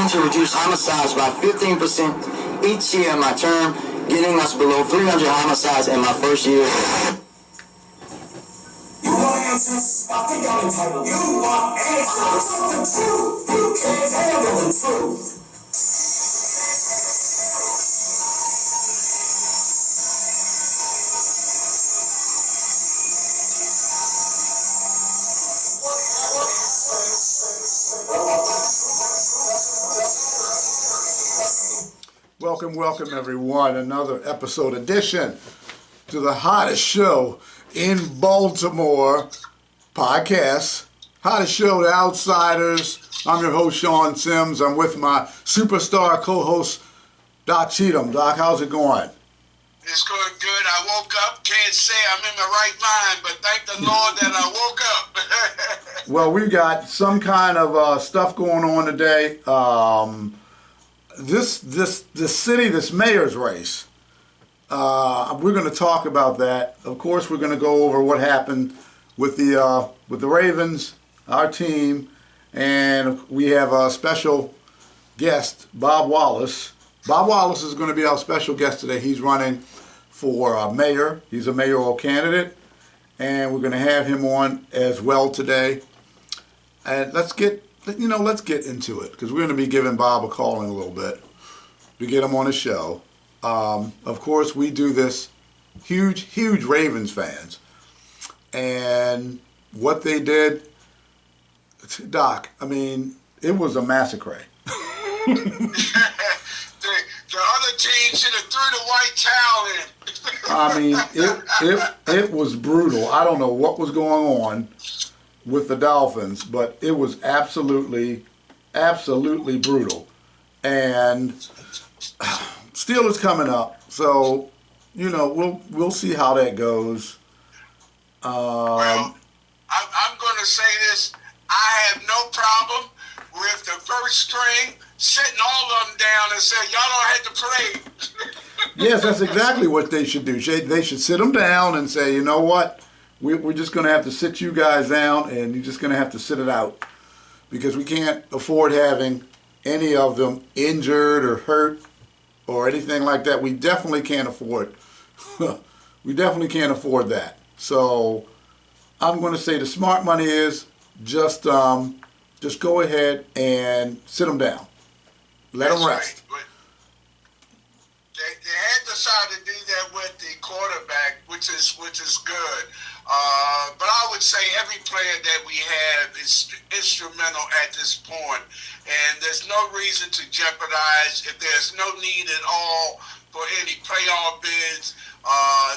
aim to reduce homicides by 15% each year in my term, getting us below 300 homicides in my first year. You want answers? I think I'm entitled. You want answers? I want the truth. You can't handle the truth. Welcome everyone. Another episode edition to the hottest show in Baltimore podcast. Hottest show, The Outsiders. I'm your host, Sean Sims. I'm with my superstar co-host, Doc Cheatham. Doc, how's it going? It's going good. I woke up. Can't say I'm in my right mind, but thank the Lord that I woke up. Well, we've got some kind of stuff going on today. This city, this mayor's race, we're going to talk about that. Of course, we're going to go over what happened with the Ravens, our team, and we have a special guest, Bob Wallace. Bob Wallace is going to be our special guest today. He's running for mayor. He's a mayoral candidate, and we're going to have him on as well today. And let's get into it, because we're going to be giving Bob a call in a little bit to get him on the show. Of course, we do this, huge Ravens fans. And what they did, Doc, I mean, it was a massacre. The other team should have threw the white towel in. I mean, it was brutal. I don't know what was going on with the Dolphins, but it was absolutely brutal. And Steelers coming up, so we'll see how that goes. Well, I'm going to say this: I have no problem with the first string sitting all of them down and say, "Y'all don't have to play." Yes, that's exactly what they should do. They should sit them down and say, "You know what? We're just going to have to sit you guys down, and you're just going to have to sit it out, because we can't afford having any of them injured or hurt or anything like that. We definitely can't afford. We definitely can't afford that. So I'm going to say the smart money is just go ahead and sit them down. Let them rest." Right. They had decided to do that with the quarterback, which is good. But I would say every player that we have is instrumental at this point, and there's no reason to jeopardize, if there's no need at all for any playoff bids,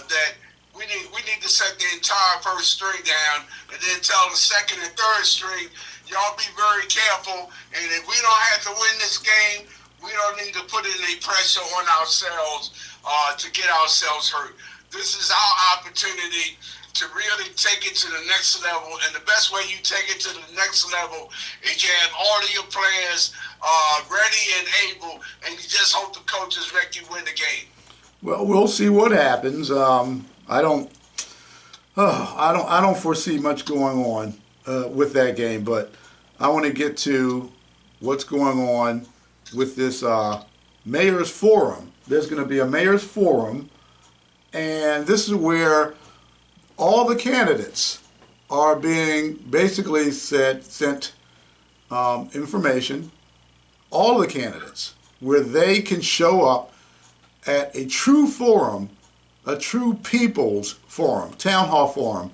that we need to set the entire first string down, and then tell the second and third string, y'all be very careful, and if we don't have to win this game, we don't need to put any pressure on ourselves to get ourselves hurt. This is our opportunity to really take it to the next level, and the best way you take it to the next level is you have all of your players ready and able, and you just hope the coaches make you win the game. Well, we'll see what happens. I don't foresee much going on with that game, but I want to get to what's going on with this mayor's forum. There's going to be a mayor's forum, and this is where all the candidates are being basically sent information, all the candidates, where they can show up at a true forum, a true people's forum, town hall forum,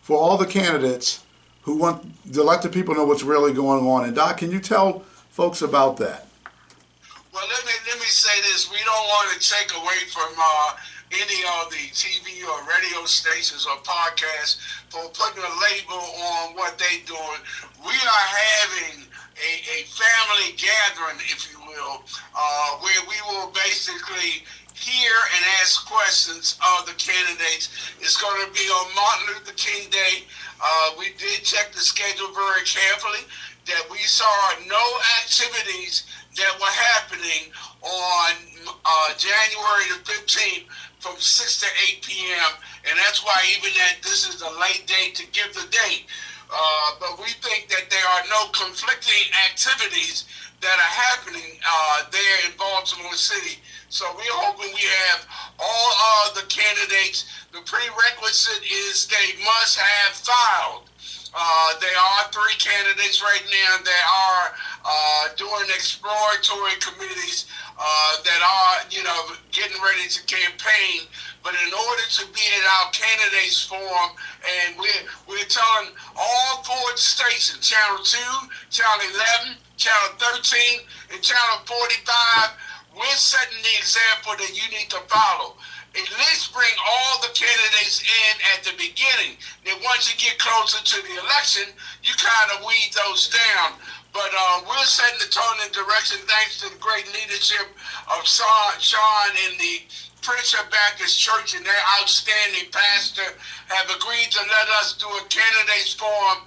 for all the candidates who want to let the people know what's really going on. And Doc, can you tell folks about that? Well, let me say this: we don't want to take away from any of the TV or radio stations or podcasts for putting a label on what they're doing. We are having a family gathering, if you will, where we will basically hear and ask questions of the candidates. It's going to be on Martin Luther King Day. We did check the schedule very carefully, that we saw no activities that were happening on January the 15th from 6 to 8 p.m. And that's why even that this is a late date to give the date. But we think that there are no conflicting activities that are happening there in Baltimore City. So we're hoping we have all of the candidates. The prerequisite is they must have filed. There are 3 candidates right now that are doing exploratory committees that are, getting ready to campaign. But in order to be in our candidates forum, and we're telling all 4 stations, Channel 2, Channel 11, Channel 13, and Channel 45, we're setting the example that you need to follow. At least bring all the candidates in at the beginning. Then once you get closer to the election, you kind of weed those down. But we're setting the tone and direction thanks to the great leadership of Sean in the Prince Baptist Church and their outstanding pastor have agreed to let us do a candidates forum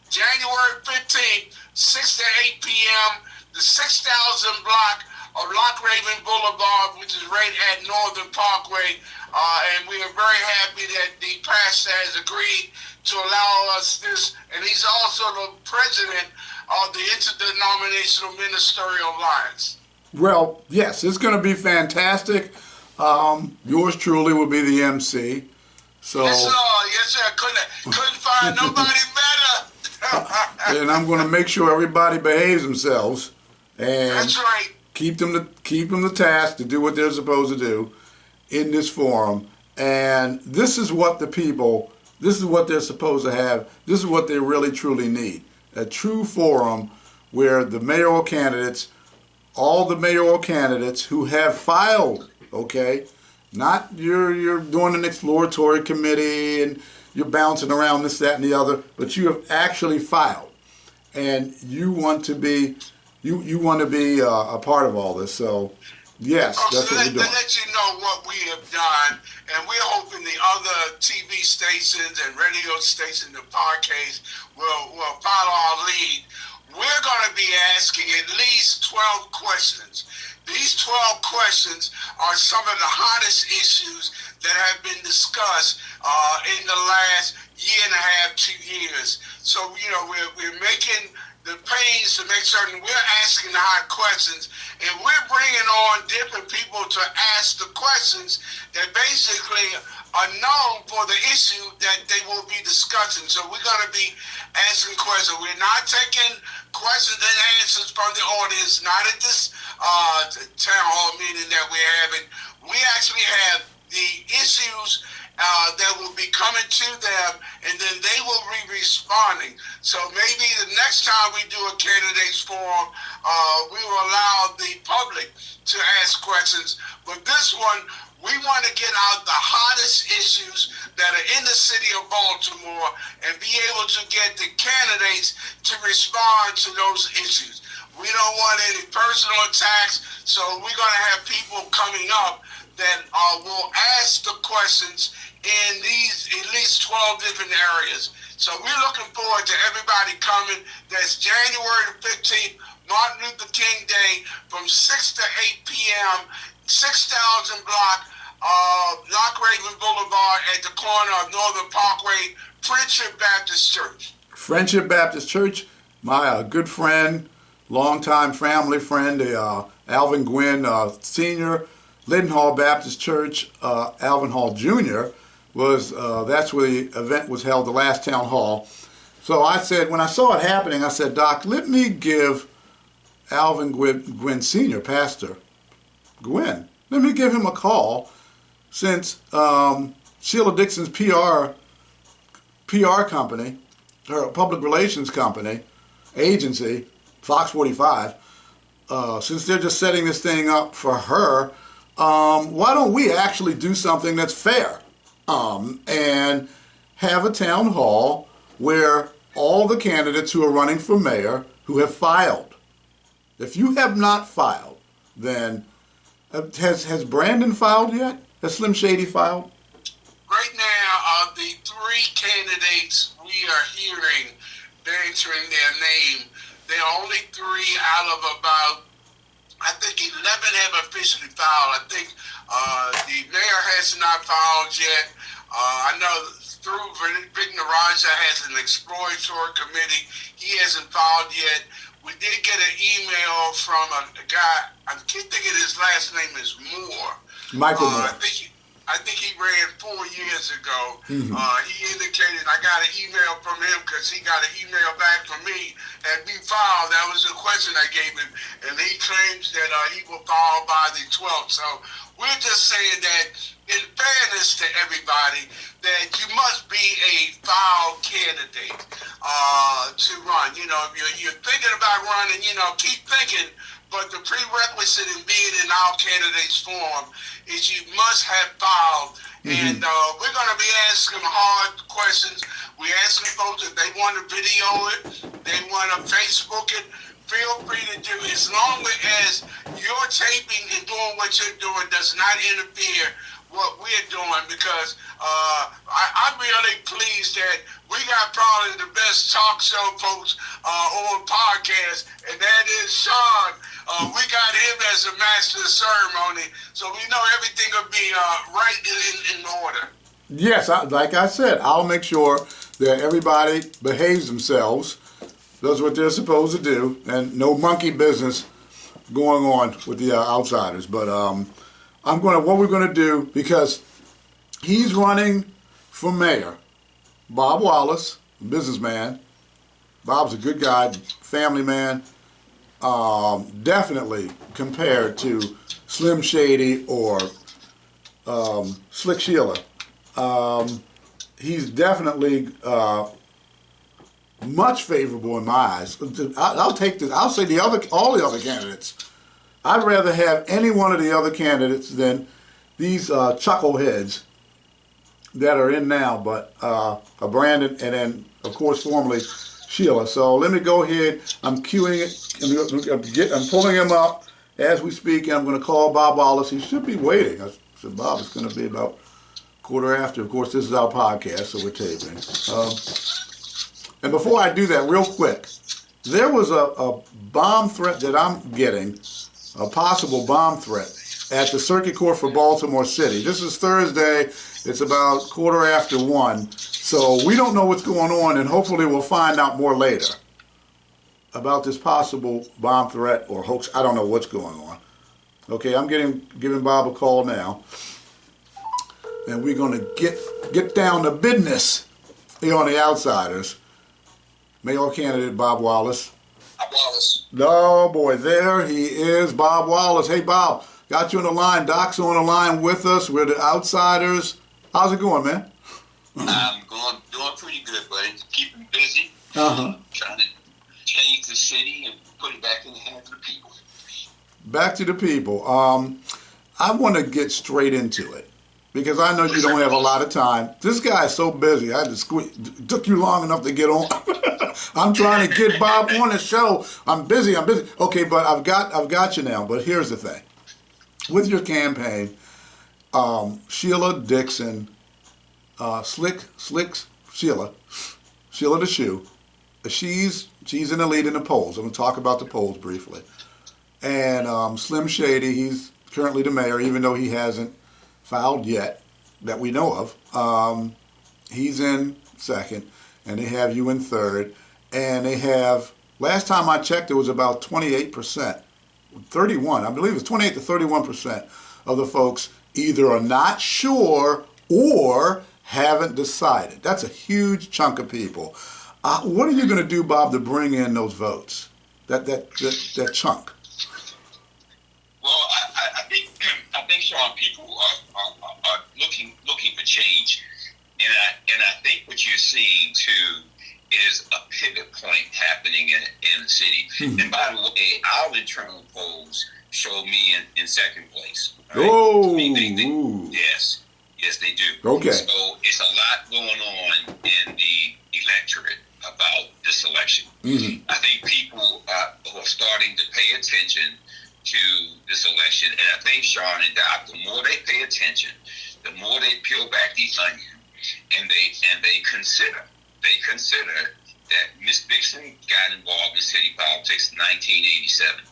January 15th, 6 to 8 p.m., the 6,000 block of Lock Raven Boulevard, which is right at Northern Parkway. And we are very happy that the pastor has agreed to allow us this. And he's also the president of the Interdenominational Ministerial Alliance. Well, yes, it's going to be fantastic. Yours truly will be the MC. So, yes, sir. Couldn't find nobody better. And I'm going to make sure everybody behaves themselves. And that's right. Keep them the task to do what they're supposed to do in this forum. And this is what this is what they're supposed to have. This is what they really truly need. A true forum where the mayoral candidates, all the mayoral candidates who have filed, okay, not you're doing an exploratory committee and you're bouncing around this, that, and the other, but you have actually filed. And you want to be a part of all this. So, yes, that's what we're doing. To let you know what we have done, and we're hoping the other TV stations and radio stations and podcasts will follow our lead. We're going to be asking at least 12 questions. These 12 questions are some of the hottest issues that have been discussed in the last year and a half, 2 years. So, we're making the pains to make certain we're asking the hard questions, and we're bringing on different people to ask the questions that basically are known for the issue that they will be discussing. So we're going to be asking questions. We're not taking questions and answers from the audience, not at this town hall meeting that we're having. We actually have the issues that will be coming to them, and then they will be responding. So maybe the next time we do a candidates forum, we will allow the public to ask questions. But this one, we want to get out the hottest issues that are in the city of Baltimore and be able to get the candidates to respond to those issues. We don't want any personal attacks, so we're going to have people coming up that will ask the questions in these at least 12 different areas. So we're looking forward to everybody coming. That's January the 15th, Martin Luther King Day, from 6 to 8 p.m., 6,000 block of Lock Raven Boulevard at the corner of Northern Parkway, Friendship Baptist Church. Friendship Baptist Church, my good friend, longtime family friend, Alvin Gwynn Sr., Lidenhall Baptist Church, Alvin Hall Jr., that's where the event was held, the last town hall. So I said, when I saw it happening, I said, Doc, let me give Alvin Gwynn Sr., Pastor Gwynn, let me give him a call, since Sheila Dixon's PR company, her public relations company, agency, Fox 45, since they're just setting this thing up for her, why don't we actually do something that's fair and have a town hall where all the candidates who are running for mayor who have filed. If you have not filed, then has Brandon filed yet? Has Slim Shady filed? Right now, of the 3 candidates we are hearing entering their name, there are only 3 out of about, I think 11 have officially filed. I think the mayor has not filed yet. I know through Vic Naraja has an exploratory committee. He hasn't filed yet. we did get an email from a guy. I keep thinking his last name is Moore. Michael Moore. I think he ran 4 years ago. Mm-hmm. He indicated, I got an email from him because he got an email back from me and we filed. That was the question I gave him. And he claims that he will file by the 12th. So we're just saying that in fairness to everybody, that you must be a filed candidate to run. You know, if you're thinking about running, you know, keep thinking. But the prerequisite in being in our candidates form is you must have filed. Mm-hmm. And we're going to be asking hard questions. We're asking folks if they want to video it, they want to Facebook it. Feel free to do it as long as your taping and doing what you're doing does not interfere what we're doing, because I'm really pleased that we got probably the best talk show folks on podcast, and that is Sean. We got him as a master of ceremony, so we know everything will be right in order. Yes, like I said, I'll make sure that everybody behaves themselves, does what they're supposed to do, and no monkey business going on with the outsiders. But what we're going to do, because he's running for mayor, Bob Wallace, businessman. Bob's a good guy, family man. Definitely compared to Slim Shady or Slick Sheila. He's definitely much favorable in my eyes. I'll take this. I'll say all the other candidates. I'd rather have any one of the other candidates than these chuckleheads that are in now, but Brandon and then, of course, formerly Sheila. So let me go ahead. I'm queuing it. I'm pulling him up as we speak, and I'm going to call Bob Wallace. He should be waiting. I said, Bob, it's going to be about quarter after. Of course, this is our podcast, so we're taping. And before I do that, real quick, there was a bomb threat that I'm getting, a possible bomb threat at the Circuit Court for Baltimore City. This is Thursday. It's about 1:15. So we don't know what's going on, and hopefully we'll find out more later about this possible bomb threat or hoax. I don't know what's going on. Okay, I'm giving Bob a call now, and we're going to get down to business here on The Outsiders. Mayoral candidate Bob Wallace. Bob Wallace. Oh boy, there he is, Bob Wallace. Hey Bob, got you on the line. Doc's on the line with us. We're The Outsiders. How's it going, man? I'm doing pretty good, buddy. Keeping busy. Trying to change the city and put it back in the hands of the people. Back to the people. I want to get straight into it because I know you don't have a lot of time. This guy is so busy. I had to squeeze. It took you long enough to get on. I'm trying to get Bob on the show. I'm busy. Okay, but I've got you now. But here's the thing. With your campaign, Sheila, Dixon, Sheila the Shoe, she's in the lead in the polls. I'm going to talk about the polls briefly. And Slim Shady, he's currently the mayor, even though he hasn't filed yet that we know of. He's in second, and they have you in third. And they have, last time I checked, it was about 28%, 31, I believe it's 28 to 31% of the folks either are not sure or haven't decided. That's a huge chunk of people. What are you going to do, Bob, to bring in those votes, that chunk? Well, I think, Sean, people are looking for change, and I think what you're seeing too is a pivot point happening in the city. Mm-hmm. And by the way, our internal polls show me in second place. Right? Oh, yes, they do. Okay. So it's a lot going on in the electorate about this election. Mm-hmm. I think people who are starting to pay attention to this election, and I think, Sean and Doc, the more they pay attention, the more they peel back the onion, and they consider that Miss Dixon got involved in city politics in 1987.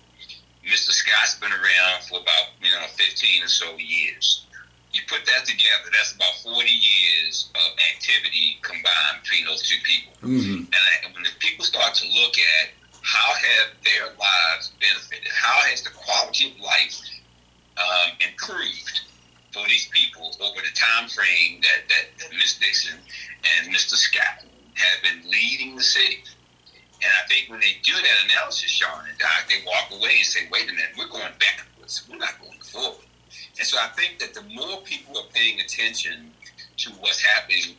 Mr. Scott's been around for about 15 or so years. You put that together, that's about 40 years of activity combined between those two people. Mm-hmm. And when the people start to look at how have their lives benefited? How has the quality of life improved for these people over the time frame that Ms. Dixon and Mr. Scott have been leading the city? And I think when they do that analysis, Sean and Doc, they walk away and say, wait a minute, we're going backwards. We're not going forward. And so I think that the more people are paying attention to what's happening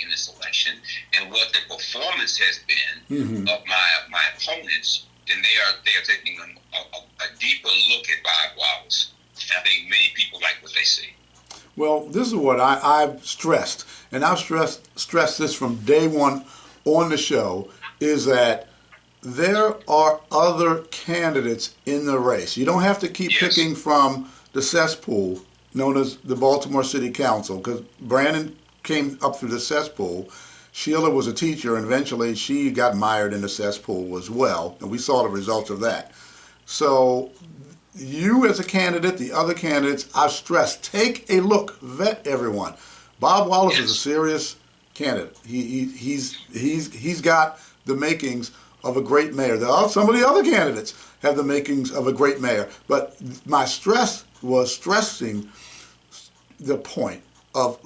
in this election and what the performance has been of my opponents, then they are taking a deeper look at Bob Wallace. And I think many people like what they see. Well, this is what I've stressed, and I've stressed this from day one on the show, is that there are other candidates in the race. You don't have to keep picking from the cesspool known as the Baltimore City Council, because Brandon came up through the cesspool. Sheila was a teacher, and eventually she got mired in the cesspool as well, and we saw the results of that. So you as a candidate, the other candidates, I've stressed, take a look, vet everyone. Bob Wallace is a serious candidate. He's got the makings of a great mayor. Some of the other candidates have the makings of a great mayor, but my stress was stressing the point of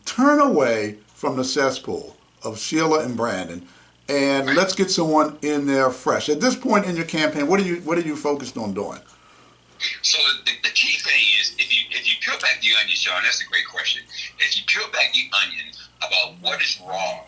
turn away from the cesspool of Sheila and Brandon, and let's get someone in there fresh. At this point in your campaign, what are you focused on doing? So the key thing is, if you peel back the onion, Sean, that's a great question. If you peel back the onion about what is wrong,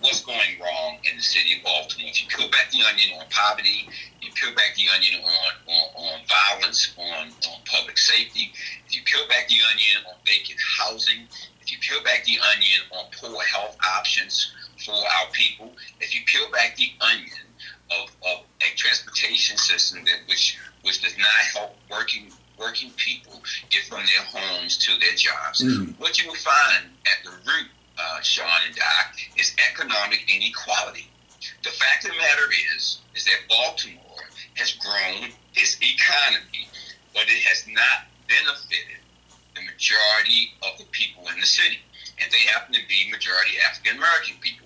what's going wrong in the city of Baltimore, if you peel back the onion on poverty, you peel back the onion on violence, on public safety, if you peel back the onion on vacant housing, if you peel back the onion on poor health options for our people, if you peel back the onion of a transportation system which does not help working people get from their homes to their jobs, what you will find at the root, Sean and Doc, is economic inequality. The fact of the matter is that Baltimore has grown its economy, but it has not benefited the majority of the people in the city. And they happen to be majority African American people,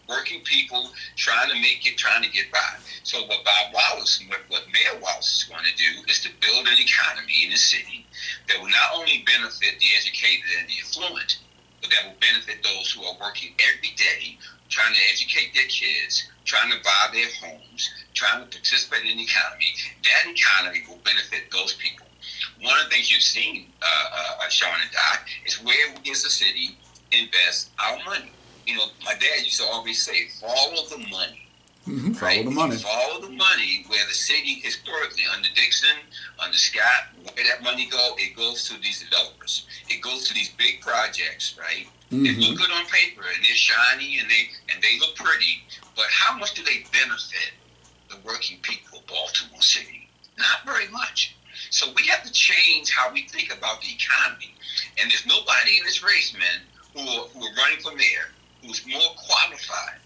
working people trying to get by. So what Bob Wallace, what Mayor Wallace is going to do is to build an economy in the city that will not only benefit the educated and the affluent, but that will benefit those who are working every day, trying to educate their kids, trying to buy their homes, trying to participate in the economy. That economy will benefit those people. One of the things you've seen, Sean and Doc, is where we as a city invest our money. You know, my dad used to always say, follow the money. Follow the money. Follow the money where the city historically, under Dixon, under Scott, where that money go, it goes to these developers. It goes to these big projects, right? They look good on paper and they're shiny and they look pretty, but how much do they benefit the working people of Baltimore City? Not very much. So we have to change how we think about the economy. And there's nobody in this race, man, who are running for mayor who's more qualified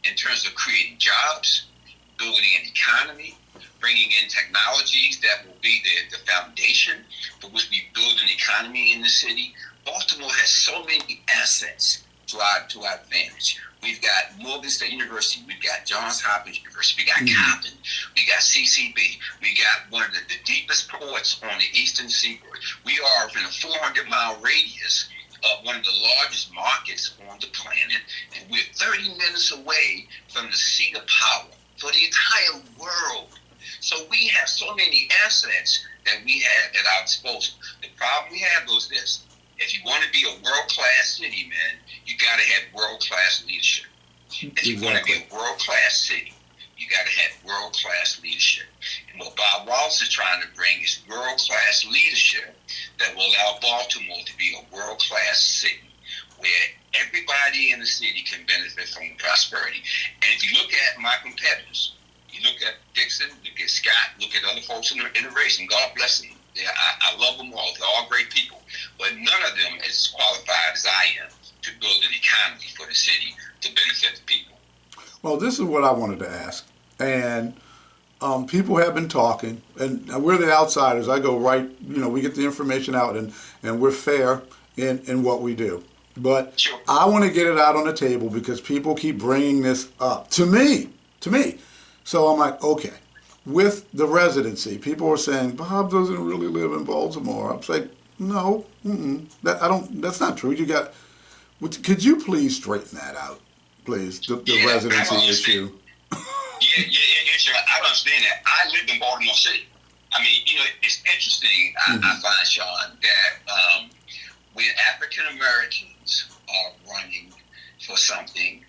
in terms of creating jobs, building an economy, bringing in technologies that will be the foundation for which we build an economy in the city. Baltimore has so many assets to our advantage. We've got Morgan State University, we've got Johns Hopkins University, we got Compton, we got CCB, we got one of the deepest ports on the eastern seaboard. We are in a 400-mile radius of one of the largest markets on the planet, and we're 30 minutes away from the seat of power for the entire world. So we have so many assets that we have at our disposal. The problem we have is this. If you want to be a world-class city, man, you got to have world-class leadership. If you want to be a world-class city, you got to have world-class leadership. And what Bob Wallace is trying to bring is world-class leadership that will allow Baltimore to be a world-class city where everybody in the city can benefit from prosperity. And if you look at my competitors, you look at Dixon, look at Scott, look at other folks in the race, and God bless them. I love them all. They're all great people. But none of them is as qualified as I am to build an economy for the city to benefit the people. Well, this is what I wanted to ask. And people have been talking, and we're the outsiders. I go right, we get the information out, and we're fair in what we do. But Sure. I want to get it out on the table because people keep bringing this up. To me, So I'm like, okay. With the residency, people were saying Bob doesn't really live in Baltimore. I'm like, no, that's not true. You got. Could you please straighten that out, please? The residency issue. I don't understand that. I lived in Baltimore City. I mean, it's interesting. I find, Sean, that when African Americans are running for something,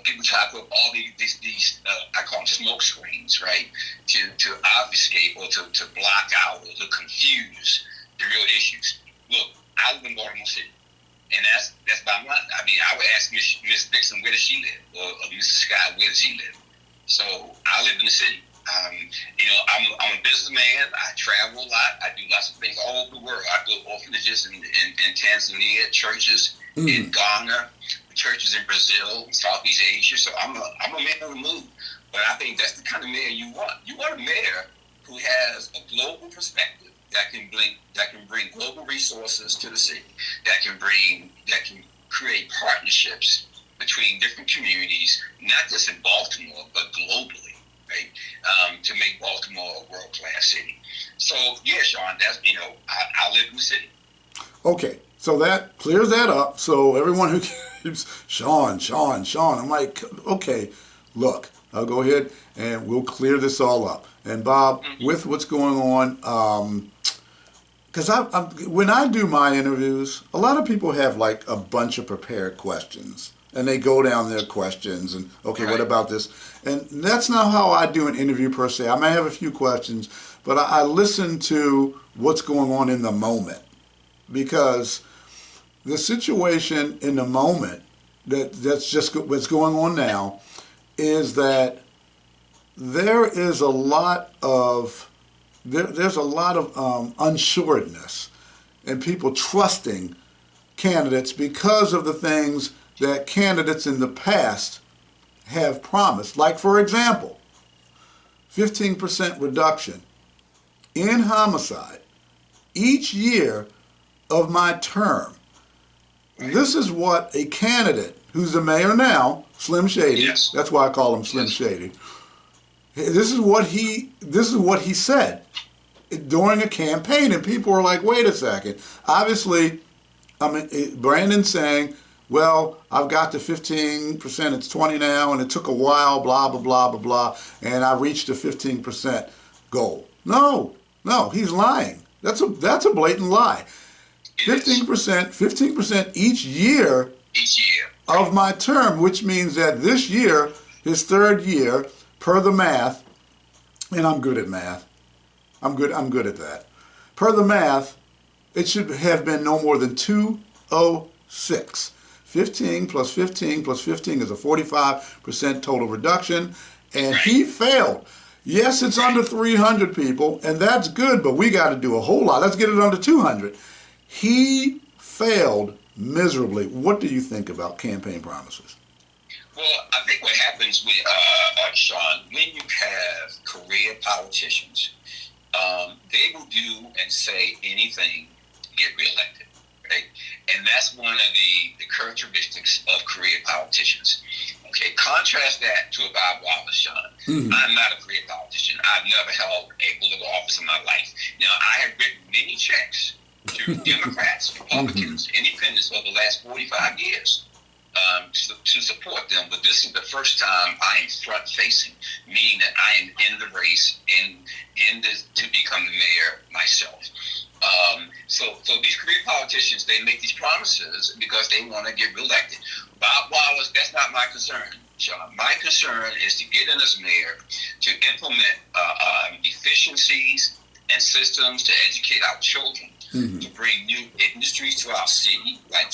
people try to put all these I call them smoke screens, right, to obfuscate or to block out or to confuse the real issues. Look, I live in Baltimore City. And that's bottom line. I mean, I would ask Miss Dixon, where does she live? Or Mrs. Scott, where does she live? So I live in the city. I'm a businessman. I travel a lot. I do lots of things all over the world. I go to orphanages in Tanzania, churches in Ghana, churches in Brazil, Southeast Asia. So I'm a man on the move. But I think that's the kind of mayor you want. You want a mayor who has a global perspective, that can bring global resources to the city, that can create partnerships between different communities, not just in Baltimore, but globally, right? To make Baltimore a world-class city. So, yeah, Sean, that's, I live in the city. Okay, so that clears that up. So everyone who keeps, Sean, I'm like, okay, look, I'll go ahead and we'll clear this all up. And Bob, with what's going on, because when I do my interviews, a lot of people have like a bunch of prepared questions, and they go down their questions, and okay, what about this? And that's not how I do an interview per se. I may have a few questions, but I listen to what's going on in the moment, because the situation in the moment that's just what's going on now is that there is a lot of unsureness and people trusting candidates because of the things that candidates in the past have promised. Like, for example, 15% reduction in homicide each year of my term. This is what a candidate who's the mayor now, Slim Shady, that's why I call him Slim Shady, this is what he said during a campaign, and people were like, wait a second. Obviously, Brandon's saying, well, I've got the 15%, it's 20 now, and it took a while, blah, blah, blah, blah, blah, and I reached the 15% goal. No, he's lying. That's a blatant lie. 15% each year of my term, which means that this year, his third year, per the math, and I'm good at math. I'm good at that. Per the math, it should have been no more than 206. 15 plus 15 plus 15 is a 45% total reduction, and he failed. Yes, it's under 300 people, and that's good, but we got to do a whole lot. Let's get it under 200. He failed miserably. What do you think about campaign promises? Well, I think what happens with Sean, when you have career politicians, they will do and say anything to get reelected, right? And that's one of the characteristics of career politicians. Okay, contrast that to a Bob Wallace, Sean. I'm not a career politician. I've never held a political office in my life. Now, I have written many checks to Democrats, Republicans, Independents over the last 45 years. To support them, but this is the first time I am front-facing, meaning that I am in the race and to become the mayor myself. So these career politicians, they make these promises because they want to get reelected. Bob Wallace, that's not my concern, Sean. My concern is to get in as mayor to implement efficiencies and systems to educate our children, to bring new industries to our city, like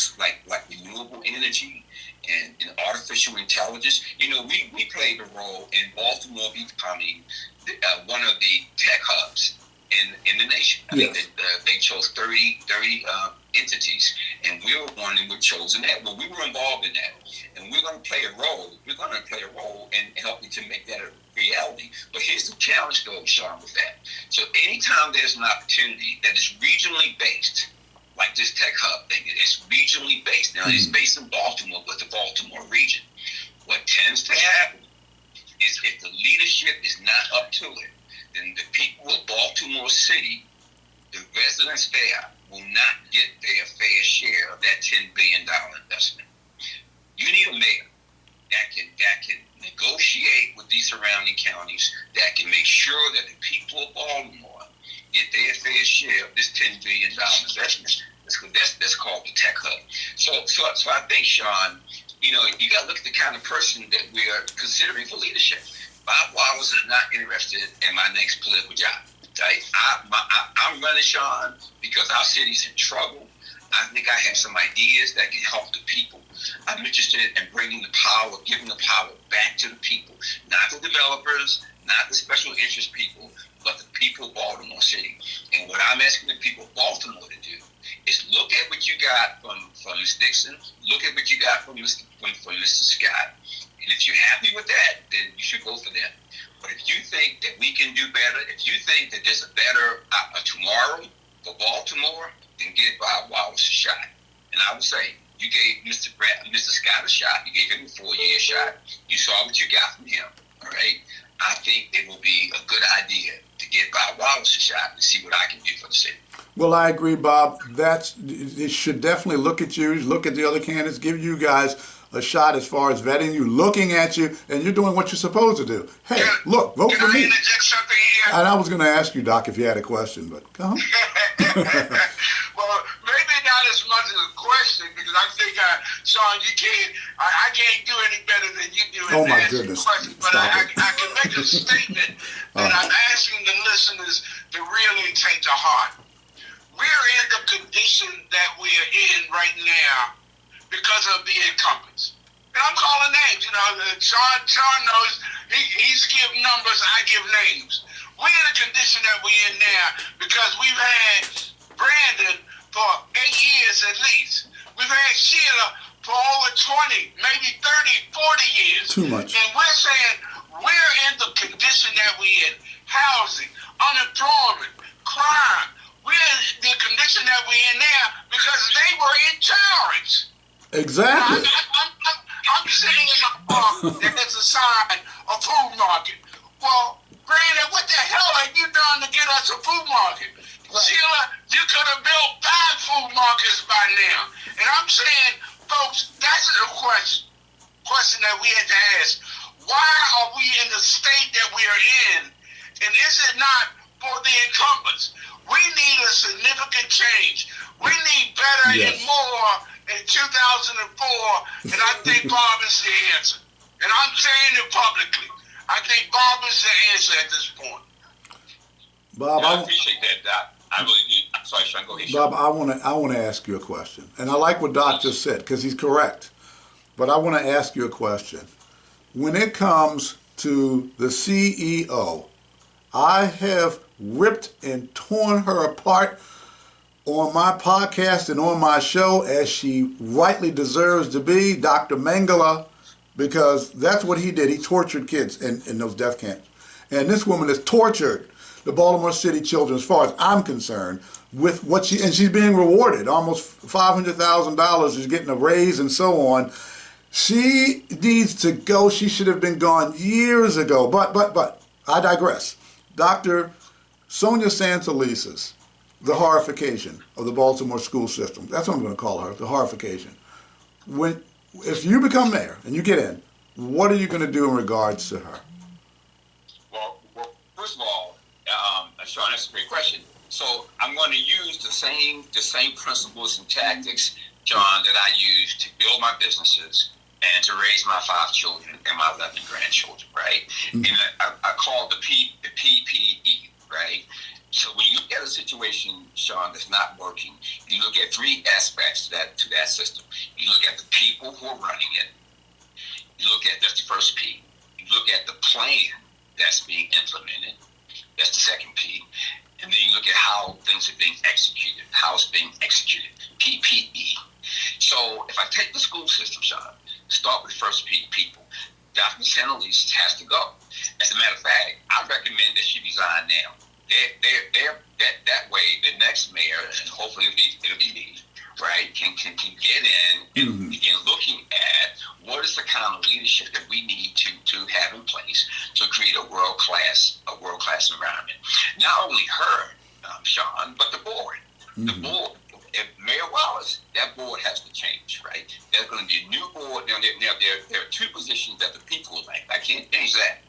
renewable energy and artificial intelligence. We played a role in Baltimore becoming one of the tech hubs in the nation. I mean, they chose 30 entities, and we were one and we're chosen that. Well, we were involved in that, and we're going to play a role. We're going to play a role in helping to make that a reality. But here's the challenge, though, Sean, with that. So anytime there's an opportunity that is regionally based, like this tech hub thing, it's regionally based. Now, it's based in Baltimore, but the Baltimore region. What tends to happen is if the leadership is not up to it, then the people of Baltimore City, the residents there, will not get their fair share of that $10 billion investment. You need a mayor that can negotiate with these surrounding counties, that can make sure that the people of Baltimore get their fair share of this $10 billion investment. That's called the tech hub. So I think, Sean, you got to look at the kind of person that we are considering for leadership. Bob Wallace is not interested in my next political job. Right? I'm running, Sean, because our city's in trouble. I think I have some ideas that can help the people. I'm interested in bringing the power, giving the power back to the people, not the developers, not the special interest people, but the people of Baltimore City. And what I'm asking the people of Baltimore to do is look at what you got from Ms. Dixon, look at what you got from Mr. Scott, and if you're happy with that, then you should go for them. But if you think that we can do better, if you think that there's a better tomorrow for Baltimore, then give Bob Wallace a shot. And I would say, you gave Mr. Scott a shot. You gave him a 4-year shot. You saw what you got from him. All right. I think it will be a good idea to give Bob Wallace a shot and see what I can do for the city. Well, I agree, Bob. It should definitely look at you, look at the other candidates, give you guys a shot as far as vetting you, looking at you, and you're doing what you're supposed to do. Hey, look, vote for me. Can I interject something here? And I was going to ask you, Doc, if you had a question, but go on. Well, maybe not as much as a question, because I think, Sean, I can't do any better than you do. Oh, my goodness. But I can make a statement that I'm asking the listeners to really take to heart. We're in the condition that we are in right now because of the incumbents. And I'm calling names. Sean knows he's giving numbers, I give names. We're in the condition that we're in now because we've had Brandon for 8 years at least. We've had Sheila for over 20, maybe 30, 40 years. Too much. And we're saying we're in the condition that we're in. Housing, unemployment, crime. We're in the condition that we're in now because they were in charge. Exactly. I'm sitting in the park and there's a sign, a food market. Well, Brandon, what the hell have you done to get us a food market? Right. Sheila, you could have built 5 food markets by now. And I'm saying, folks, that's a question that we had to ask. Why are we in the state that we are in? And is it not for the incumbents? We need a significant change. We need better and more in 2004, and I think Bob is the answer. And I'm saying it publicly. I think Bob is the answer at this point. Bob, I appreciate that, Doc. I really do. I'm sorry, Sean, go ahead. Bob, I want to ask you a question, and I like what Doc just said because he's correct. But I want to ask you a question. When it comes to the CEO, I have ripped and torn her apart on my podcast and on my show, as she rightly deserves to be, Dr. Mengele, because that's what he did. He tortured kids in those death camps. And this woman has tortured the Baltimore City children, as far as I'm concerned, with what she's being rewarded. Almost $500,000. She's getting a raise and so on. She needs to go. She should have been gone years ago. But I digress. Dr. Sonia Santelises, the horrification of the Baltimore school system. That's what I'm going to call her, the horrification. If you become mayor and you get in, what are you going to do in regards to her? Well, first of all, Sean, that's a great question. So I'm going to use the same principles and tactics, John, that I used to build my businesses and to raise my 5 children and my 11 grandchildren, right? Mm-hmm. And I call the PPE, right? So when you get a situation, Sean, that's not working, you look at 3 aspects to that system. You look at the people who are running it. That's the first P. You look at the plan that's being implemented. That's the second P. And then you look at how things are being executed, how it's being executed, PPE. So if I take the school system, Sean, start with first P, people. Dr. Santelises has to go. As a matter of fact, I recommend that she resign now. That way, the next mayor, and hopefully it'll be me, right, can get in and begin looking at what is the kind of leadership that we need to have in place to create a world-class environment. Not only her, Sean, but the board. The board, if Mayor Wallace, that board has to change, right? There's going to be a new board. Now, there are two positions that the people like. I can't change that.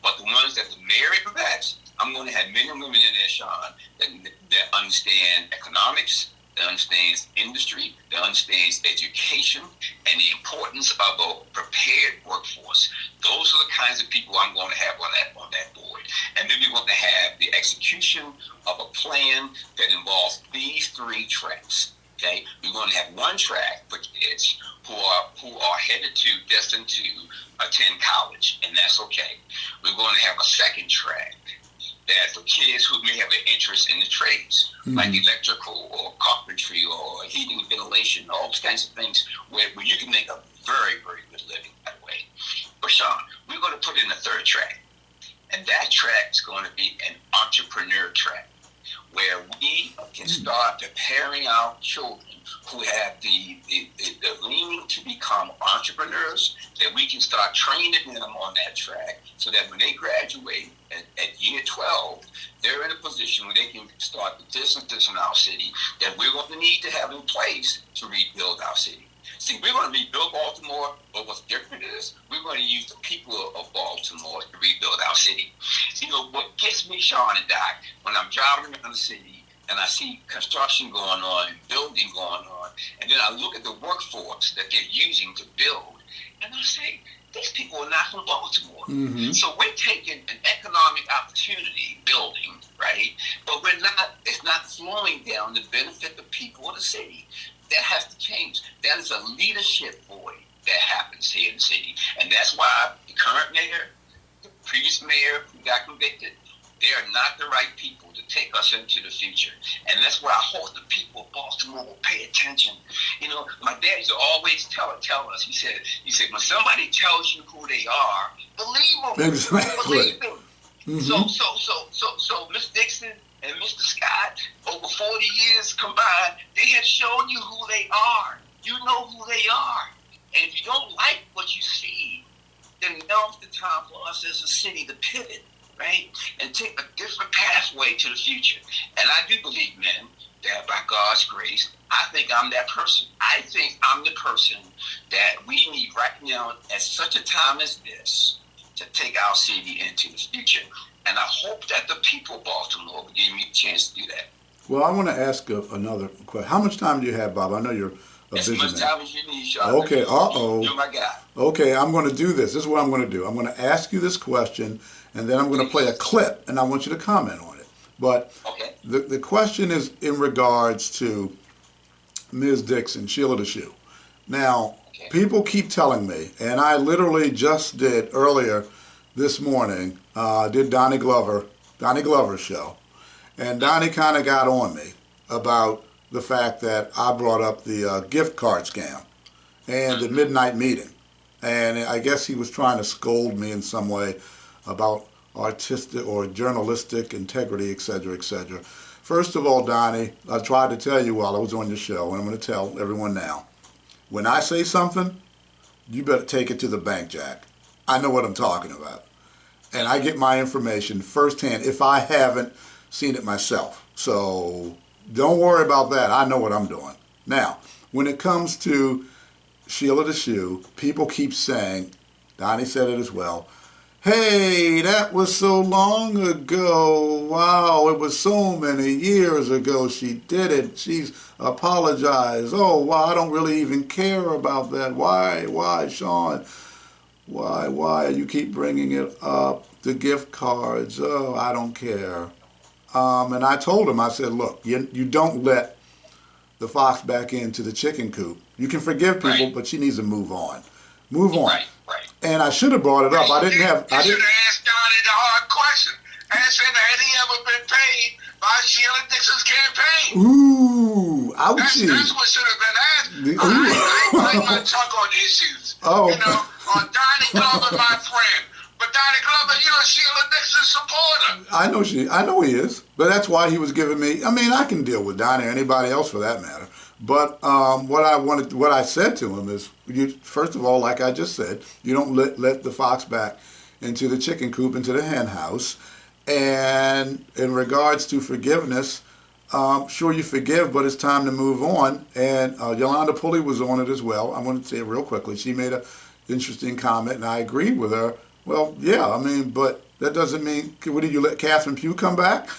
But the ones that the mayor elects, I'm going to have men and women in there, Sean, that understand economics, that understands industry, that understands education, and the importance of a prepared workforce. Those are the kinds of people I'm going to have on that board. And then we want to have the execution of a plan that involves these three tracks. Okay, we're going to have one track for kids who are destined to attend college, and that's okay. We're going to have a second track that for kids who may have an interest in the trades, like electrical or carpentry or heating and ventilation, all those kinds of things where you can make a very, very good living that way. But Sean, we're going to put in a third track, and that track is going to be an entrepreneur track, where we can start preparing our children who have the leaning to become entrepreneurs, that we can start training them on that track so that when they graduate at year 12, they're in a position where they can start the businesses in our city that we're going to need to have in place to rebuild our city. See, we're going to rebuild Baltimore, but what's different is we're going to use the people of Baltimore to rebuild our city. You know, what gets me, Sean and Doc, when I'm driving around the city and I see construction going on, building going on, and then I look at the workforce that they're using to build, and I say, these people are not from Baltimore. So we're taking an economic opportunity building, right? But it's not flowing down to benefit the people of the city. That has to change. That is a leadership void that happens here in the city. And that's why the current mayor, the previous mayor who got convicted, they are not the right people to take us into the future. And that's why I hope the people of Baltimore will pay attention. You know, my dad used to always tell us, he said, when somebody tells you who they are, believe them. Exactly. Believe them. So Miss Dixon and Mr. Scott, over 40 years combined, they have shown you who they are. You know who they are. And if you don't like what you see, then now's the time for us as a city to pivot, right? And take a different pathway to the future. And I do believe, man, that by God's grace, I think I'm that person. I think I'm the person that we need right now at such a time as this to take our city into the future. And I hope that the people of Baltimore will give me a chance to do that. Well, I want to ask another question. How much time do you have, Bob? I know you're a busy man. As much time as you need, Sean. Okay, You're my guy. Okay, I'm going to do this. This is what I'm going to do. I'm going to ask you this question, and then I'm going to play a clip, and I want you to comment on it. But the question is in regards to Ms. Dixon, Sheila the Shoe. Now, people keep telling me, and I literally just did earlier this morning, did Donnie Glover's show, and Donnie kind of got on me about the fact that I brought up the gift card scam and the midnight meeting, and I guess he was trying to scold me in some way about artistic or journalistic integrity, etc., etc. First of all, Donnie, I tried to tell you while I was on your show, and I'm going to tell everyone now, when I say something, you better take it to the bank, Jack. I know what I'm talking about. And I get my information firsthand if I haven't seen it myself. So don't worry about that. I know what I'm doing. Now, when it comes to Sheila the Shoe, people keep saying, Donnie said it as well, hey, that was so long ago. Wow, it was so many years ago she did it. She's apologized. Oh, wow, I don't really even care about that. Why, Sean? Why? You keep bringing it up. The gift cards. Oh, I don't care. And I told him, I said, look, you don't let the fox back into the chicken coop. You can forgive people, but she needs to move on. Move on. Right. And I should have brought it up. You should have asked Donnie the hard question. Ask him, had he ever been paid by Sheila Dixon's campaign? Ooh, ouchie. That's what should have been asked. I bite my tongue on issues. Oh. You know, on Donnie Glover, my friend. But Donnie Glover, you're a Sheila Dixon supporter. I know he is. But that's why he was giving me, I mean, I can deal with Donnie or anybody else for that matter. But what I said to him is, first of all, like I just said, you don't let the fox back into the chicken coop, into the hen house. And in regards to forgiveness, sure you forgive, but it's time to move on. And Yolanda Pulley was on it as well. I want to say it real quickly. She made an interesting comment, and I agreed with her. Well, yeah, I mean, but that doesn't mean, what did you let Catherine Pugh come back?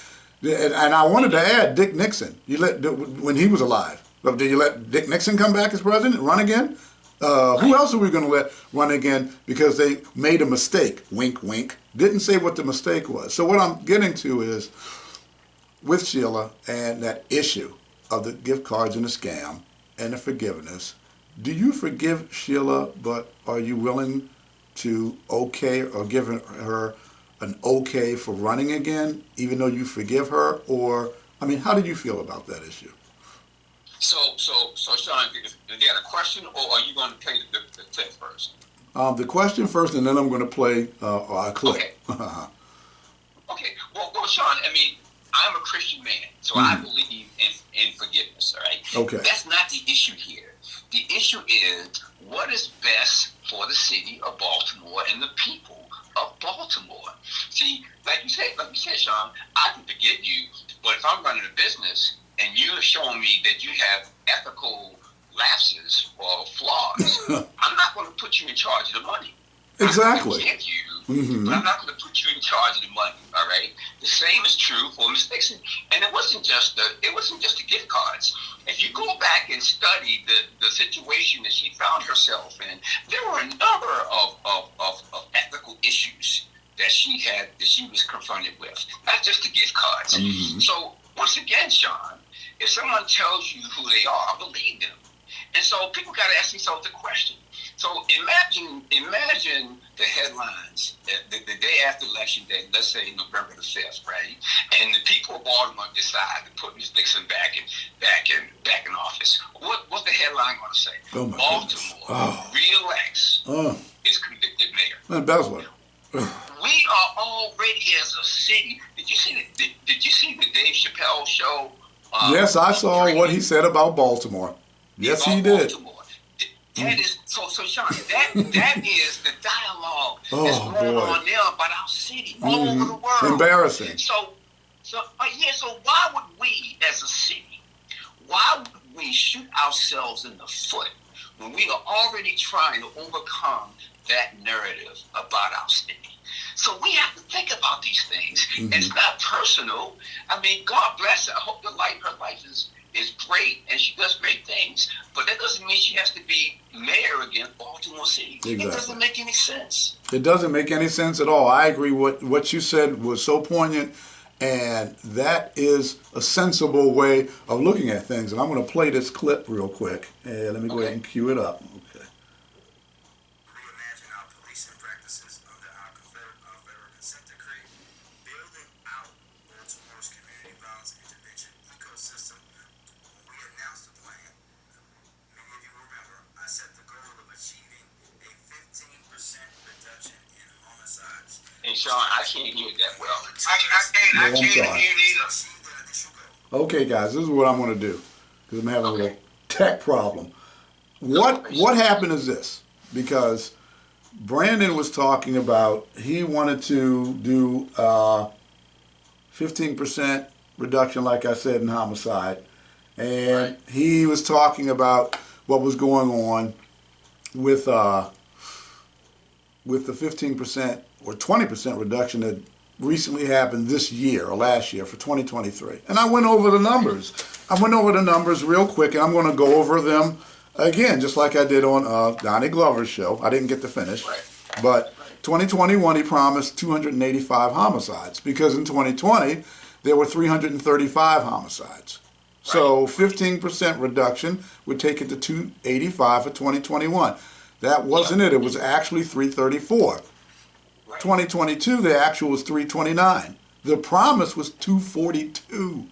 And I wanted to add Dick Nixon. When he was alive. Did you let Dick Nixon come back as president, run again? Who else are we going to let run again because they made a mistake? Wink, wink. Didn't say what the mistake was. So what I'm getting to is, with Sheila and that issue of the gift cards and the scam and the forgiveness, do you forgive Sheila, but are you willing to okay or give her an okay for running again, even though you forgive her? Or, I mean, how do you feel about that issue? So, Sean, is there a question, or are you going to play the clip first? The question first, and then I'm going to play a clip. Okay. Okay. Well, Sean, I mean, I'm a Christian man, so I believe in forgiveness, all right? Okay. That's not the issue here. The issue is what is best for the city of Baltimore and the people of Baltimore. See, like you said, Sean, I can forgive you, but if I'm running a business and you're showing me that you have ethical lapses or flaws, I'm not going to put you in charge of the money. Exactly. I can forgive you, but I'm not going to put you in charge of the money. All right. The same is true for Miss Dixon, and it wasn't just the gift cards. If you go back and study the situation that she found herself in, there were a number of ethical issues that she was confronted with, not just the gift cards. So once again, Sean, if someone tells you who they are, believe them. And so people got to ask themselves the question. So imagine the headlines the day after election day, let's say November the 5th, right? And the people of Baltimore decide to put Ms. Dixon back in office. What's the headline going to say? Oh my Baltimore reelects its convicted mayor. Embezzler. We are already, as a city. Did you see the Dave Chappelle show? Yes, I saw what he said about Baltimore. Yes, he did. Baltimore. That is so Sean. That is the dialogue that's going on there about our city all over the world. Embarrassing. So why would we, as a city, why would we shoot ourselves in the foot when we are already trying to overcome that narrative about our city? So we have to think about these things. And it's not personal. I mean, God bless her. I hope her life is great and she does great things. But that doesn't mean she has to be mayor again of Baltimore City. Exactly. It doesn't make any sense. It doesn't make any sense at all. I agree. What you said was so poignant, and that is a sensible way of looking at things. And I'm going to play this clip real quick. And let me go ahead and cue it up. Okay. Reimagine our policing practices under our federal consent decree, building out Baltimore's community violence intervention ecosystem. When we announced the plan, many of you remember, I set the goal of achieving a 15% reduction in homicides. And Sean, I can't hear that well. I can't hear it either. Okay, guys, this is what I'm going to do because I'm having a little tech problem. What happened is this, because Brandon was talking about he wanted to do 15% reduction, like I said, in homicide, and he was talking about what was going on with the 15% or 20% reduction that recently happened this year or last year for 2023. And I went over the numbers. Real quick, and I'm going to go over them again, just like I did on Donnie Glover's show. I didn't get to finish. But 2021, he promised 285 homicides because in 2020, there were 335 homicides. So 15% reduction would take it to 285 for 2021. That wasn't it. It was actually 334. 2022, the actual was 329. The promise was 242.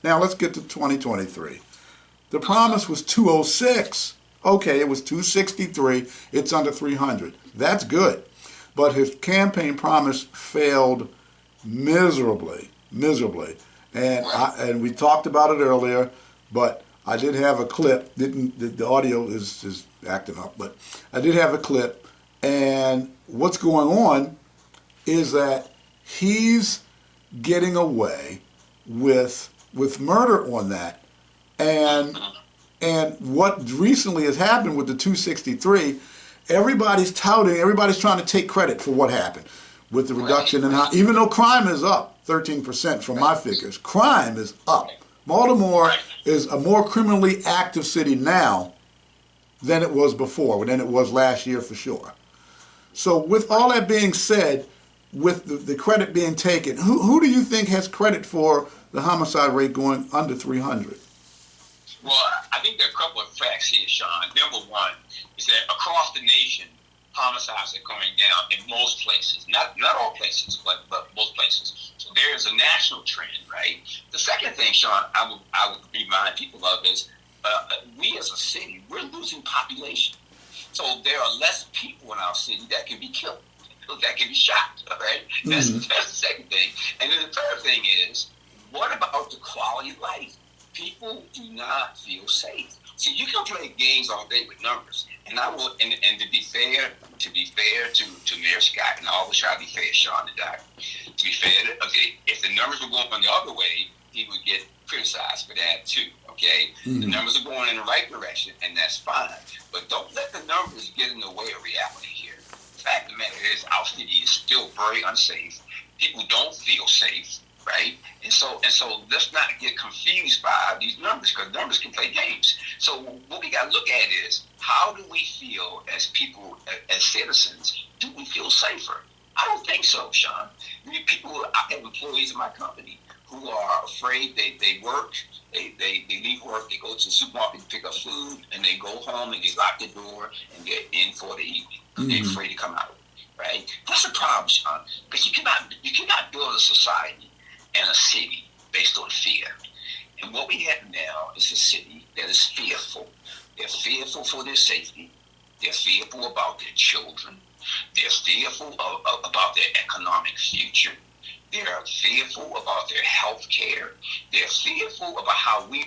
Now let's get to 2023. The promise was 206. Okay, it was 263. It's under 300. That's good. But his campaign promise failed miserably. And we talked about it earlier, but I did have a clip. The audio is acting up, but I did have a clip. And what's going on is that he's getting away with murder on that. And what recently has happened with the 263, everybody's touting, everybody's trying to take credit for what happened with the reduction in how, even though crime is up 13% from my figures, crime is up. Baltimore is a more criminally active city now than it was before, than it was last year for sure. So with all that being said, with the credit being taken, who do you think has credit for the homicide rate going under 300? Well, I think there are a couple of facts here, Sean. Number one is that across the nation, homicides are going down in most places. Not all places, but most places. So there is a national trend, right? The second thing, Sean, I would remind people of is we as a city, we're losing population. So there are less people in our city that can be killed, that can be shot, right? That's the second thing. And then the third thing is, what about the quality of life? People do not feel safe. See, you can play games all day with numbers, and I will. And to be fair to Mayor Scott, and I always try to be fair, Sean and Doc. To be fair, okay, if the numbers were going the other way, he would get criticized for that too. Okay, the numbers are going in the right direction, and that's fine. But don't let the numbers get in the way of reality here. The fact of the matter is, our city is still very unsafe. People don't feel safe. Right? And so let's not get confused by these numbers, because numbers can play games. So what we got to look at is, how do we feel as people, as citizens? Do we feel safer? I don't think so, Sean. I mean, I have employees in my company who are afraid. They work, they leave work, they go to the supermarket to pick up food, and they go home and they lock the door and get in for the evening. They're afraid to come out. Right? That's a problem, Sean, because you cannot build a society and a city based on fear. And what we have now is a city that is fearful. They're fearful for their safety. They're fearful about their children. They're fearful about their economic future. They're fearful about their health care. They're fearful about how we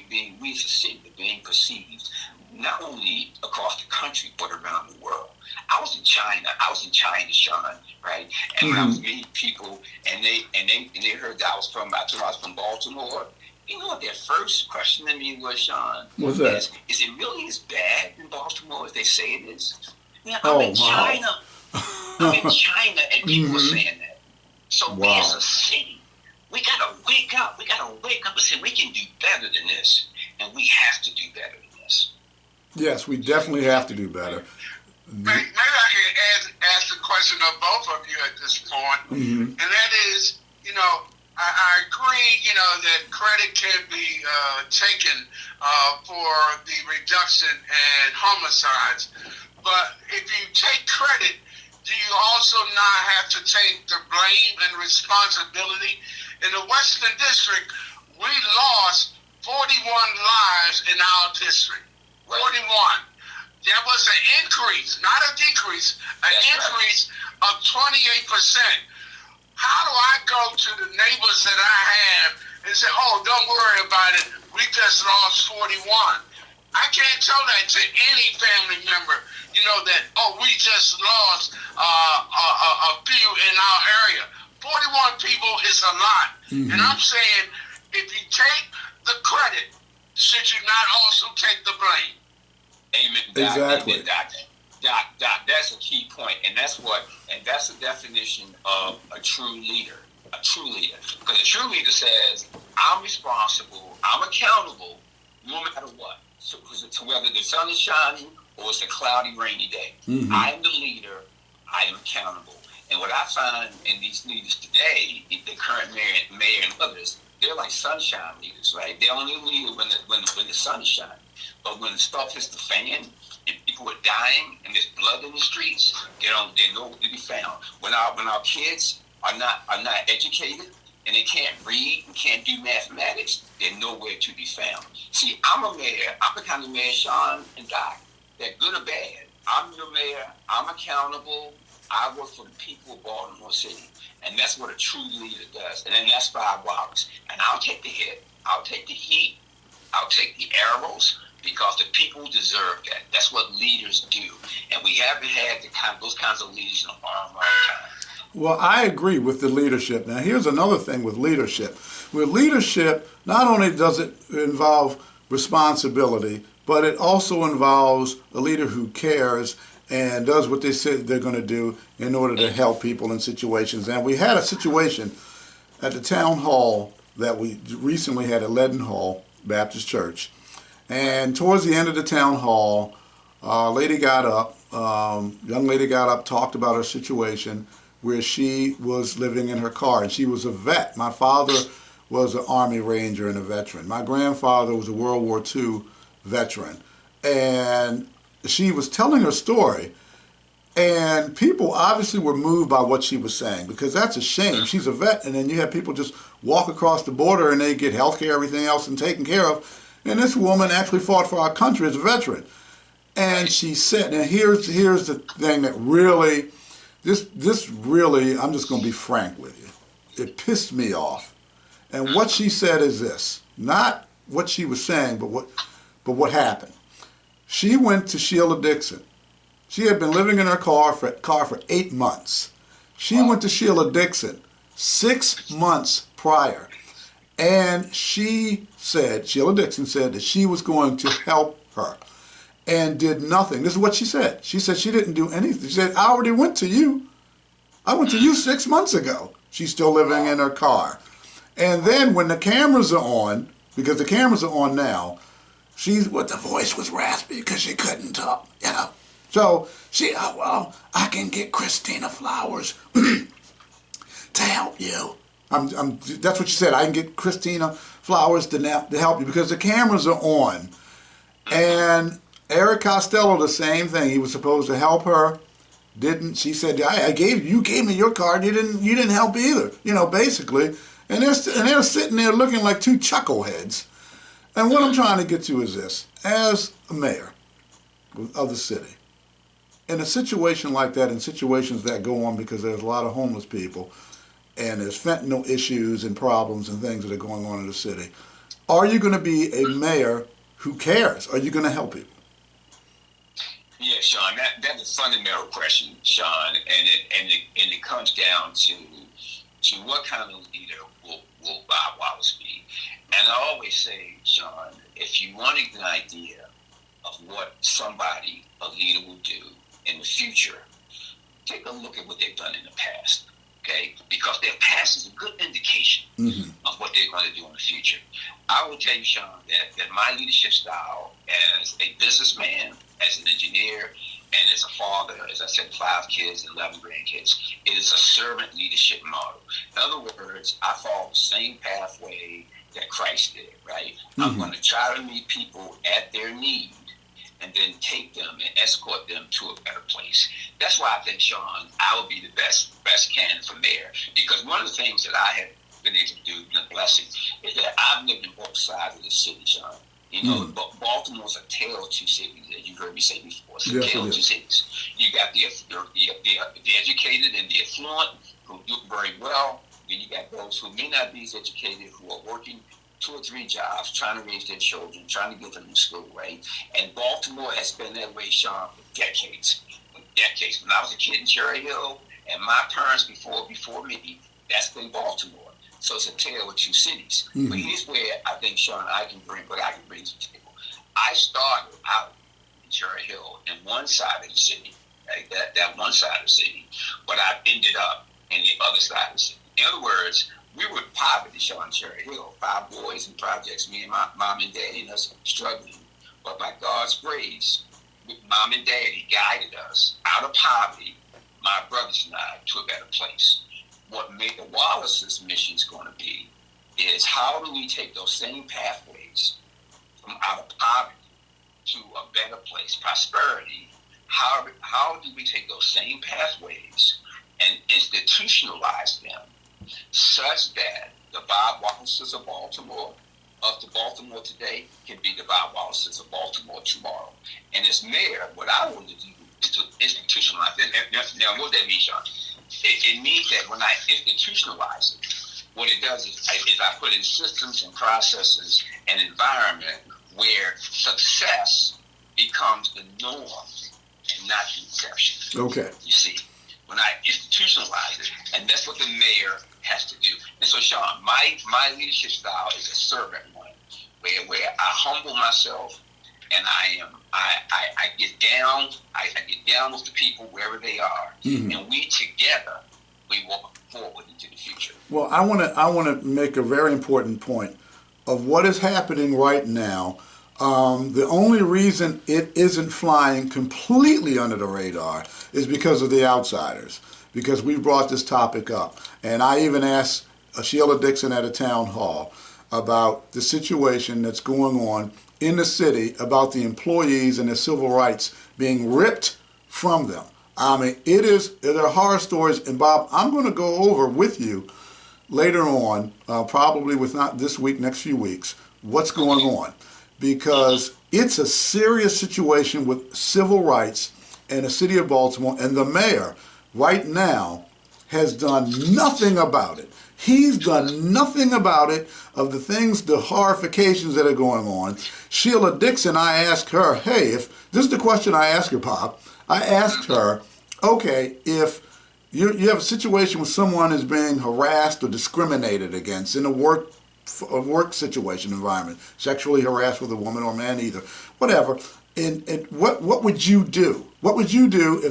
as a city are being perceived, not only across the country, but around the world. I was in China, Sean, right? And when I was meeting people, and they heard that I was from Baltimore, you know what their first question to me was, Sean? What's that? Is it really as bad in Baltimore as they say it is? Yeah, I'm in China. I'm in China, and people are saying that. So we as a city, we gotta wake up. We gotta wake up and say we can do better than this, and we have to do better than this. Yes, we definitely have to do better. Maybe I can ask the question of both of you at this point, and that is, I agree, that credit can be taken for the reduction in homicides, but if you take credit, do you also not have to take the blame and responsibility? In the Western District, we lost 41 lives in our district. 41. There was an increase, not a decrease, an increase of 28%. How do I go to the neighbors that I have and say, oh, don't worry about it, we just lost 41? I can't tell that to any family member, that, oh, we just lost a few in our area. 41 people is a lot. And I'm saying, if you take the credit, should you not also take the blame? Amen, Doc. Exactly. Amen, Doc, that's a key point, and that's the definition of a true leader. A true leader, because a true leader says, "I'm responsible, I'm accountable, no matter what. So whether the sun is shining or it's a cloudy, rainy day, I am the leader. I am accountable." And what I find in these leaders today, the current mayor and others, they're like sunshine leaders, right? They only lead when the sun is shining. But when the stuff hits the fan and people are dying and there's blood in the streets, they're nowhere to be found. When our kids are not educated and they can't read and can't do mathematics, they're nowhere to be found. See, I'm a mayor. I'm the kind of mayor, Sean and Doc, that good or bad, I'm your mayor. I'm accountable. I work for the people of Baltimore City. And that's what a true leader does. And then that's by Wallace. And I'll take the hit. I'll take the heat. I'll take the arrows because the people deserve that. That's what leaders do. And we haven't had those kinds of leaders in a long, long time. Well, I agree with the leadership. Now, here's another thing with leadership. With leadership, not only does it involve responsibility, but it also involves a leader who cares and does what they said they're going to do in order to help people in situations. And we had a situation at the town hall that we recently had at Leadenhall Baptist Church. And towards the end of the town hall, young lady got up, talked about her situation where she was living in her car, and she was a vet. My father was an Army Ranger and a veteran. My grandfather was a World War II veteran. And she was telling her story, and people obviously were moved by what she was saying, because that's a shame. She's a vet, and then you have people just walk across the border and they get health care, everything else, and taken care of. And this woman actually fought for our country as a veteran. And she said, now here's the thing that really, this really, I'm just going to be frank with you. It pissed me off. And what she said is this, not what she was saying, but what happened. She went to Sheila Dixon. She had been living in her car for 8 months. She went to Sheila Dixon 6 months prior. And Sheila Dixon said that she was going to help her and did nothing. This is what she said. She said she didn't do anything. She said, I already went to you. I went to you 6 months ago. She's still living in her car. And then when the cameras are on, because the cameras are on now, the voice was raspy because she couldn't talk, you know. So I can get Christina Flowers to help you. That's what she said. I can get Christina Flowers to help you because the cameras are on. And Eric Costello, the same thing. He was supposed to help her. Didn't. She said, you gave me your card. You didn't help either. You know, basically. And they're sitting there looking like two chuckleheads. And what I'm trying to get to is this. As a mayor of the city, in a situation like that, in situations that go on because there's a lot of homeless people, and there's fentanyl issues and problems and things that are going on in the city, are you going to be a mayor who cares? Are you going to help people? Yeah, Sean, that's a fundamental question, Sean, and it comes down to what kind of leader will Bob Wallace be? And I always say, Sean, if you want an idea of what a leader will do in the future, take a look at what they've done in the past. Okay, because their past is a good indication of what they're going to do in the future. I will tell you, Sean, that my leadership style as a businessman, as an engineer, and as a father, as I said, 5 kids and 11 grandkids, it is a servant leadership model. In other words, I follow the same pathway that Christ did, right? I'm going to try to meet people at their need and then take them and escort them to a better place. That's why I think, Sean, I would be the best candidate for mayor, because one of the things that I have been able to do, the blessing, is that I've lived in both sides of the city, Sean. You know, Baltimore's a tale of two cities, as you heard me say before. It's a tale of two cities. You got the educated and the affluent who do very well, and you got those who may not be as educated, who are working 2 or 3 jobs, trying to raise their children, trying to get them to school, right? And Baltimore has been that way, Sean, for decades. When I was a kid in Cherry Hill, and my parents before me, that's been Baltimore. So it's a tale of two cities. But here's where I think, Sean, I can bring to the table. I started out in Cherry Hill in one side of the city, right? That one side of the city, but I ended up in the other side of the city. In other words, we were in poverty, Sean, Cherry Hill. 5 boys in projects, me and my mom and daddy and us struggling. But by God's grace, mom and daddy guided us out of poverty, my brothers and I, to a better place. What Mayor Wallace's mission is going to be is how do we take those same pathways from out of poverty to a better place, prosperity? How do we take those same pathways and institutionalize them such that the Bob Wallaces of Baltimore, today, can be the Bob Wallaces of Baltimore tomorrow? And as mayor, what I want to do is to institutionalize it. Now, what does that mean, Sean? It means that when I institutionalize it, what it does is I put in systems and processes and environment where success becomes the norm and not the exception. Okay. You see, when I institutionalize it, and that's what the mayor has to do. And so, Sean, my leadership style is a servant one, where I humble myself and I get down. I get down with the people wherever they are, and we together walk forward into the future. Well, I want to make a very important point of what is happening right now. The only reason it isn't flying completely under the radar is because of the outsiders, because we brought this topic up. And I even asked Sheila Dixon at a town hall about the situation that's going on in the city about the employees and their civil rights being ripped from them. I mean, there are horror stories. And Bob, I'm going to go over with you later on, probably with not this week, next few weeks, what's going on. Because it's a serious situation with civil rights in the city of Baltimore, and the mayor right now has done nothing about it. He's done nothing about it, of the things, the horrifications that are going on. Sheila Dixon, I asked her, hey, if this is the question I asked her, Bob. I asked her, okay, if you have a situation where someone is being harassed or discriminated against in a work situation environment, sexually harassed with a woman or man, either, whatever. And what would you do? What would you do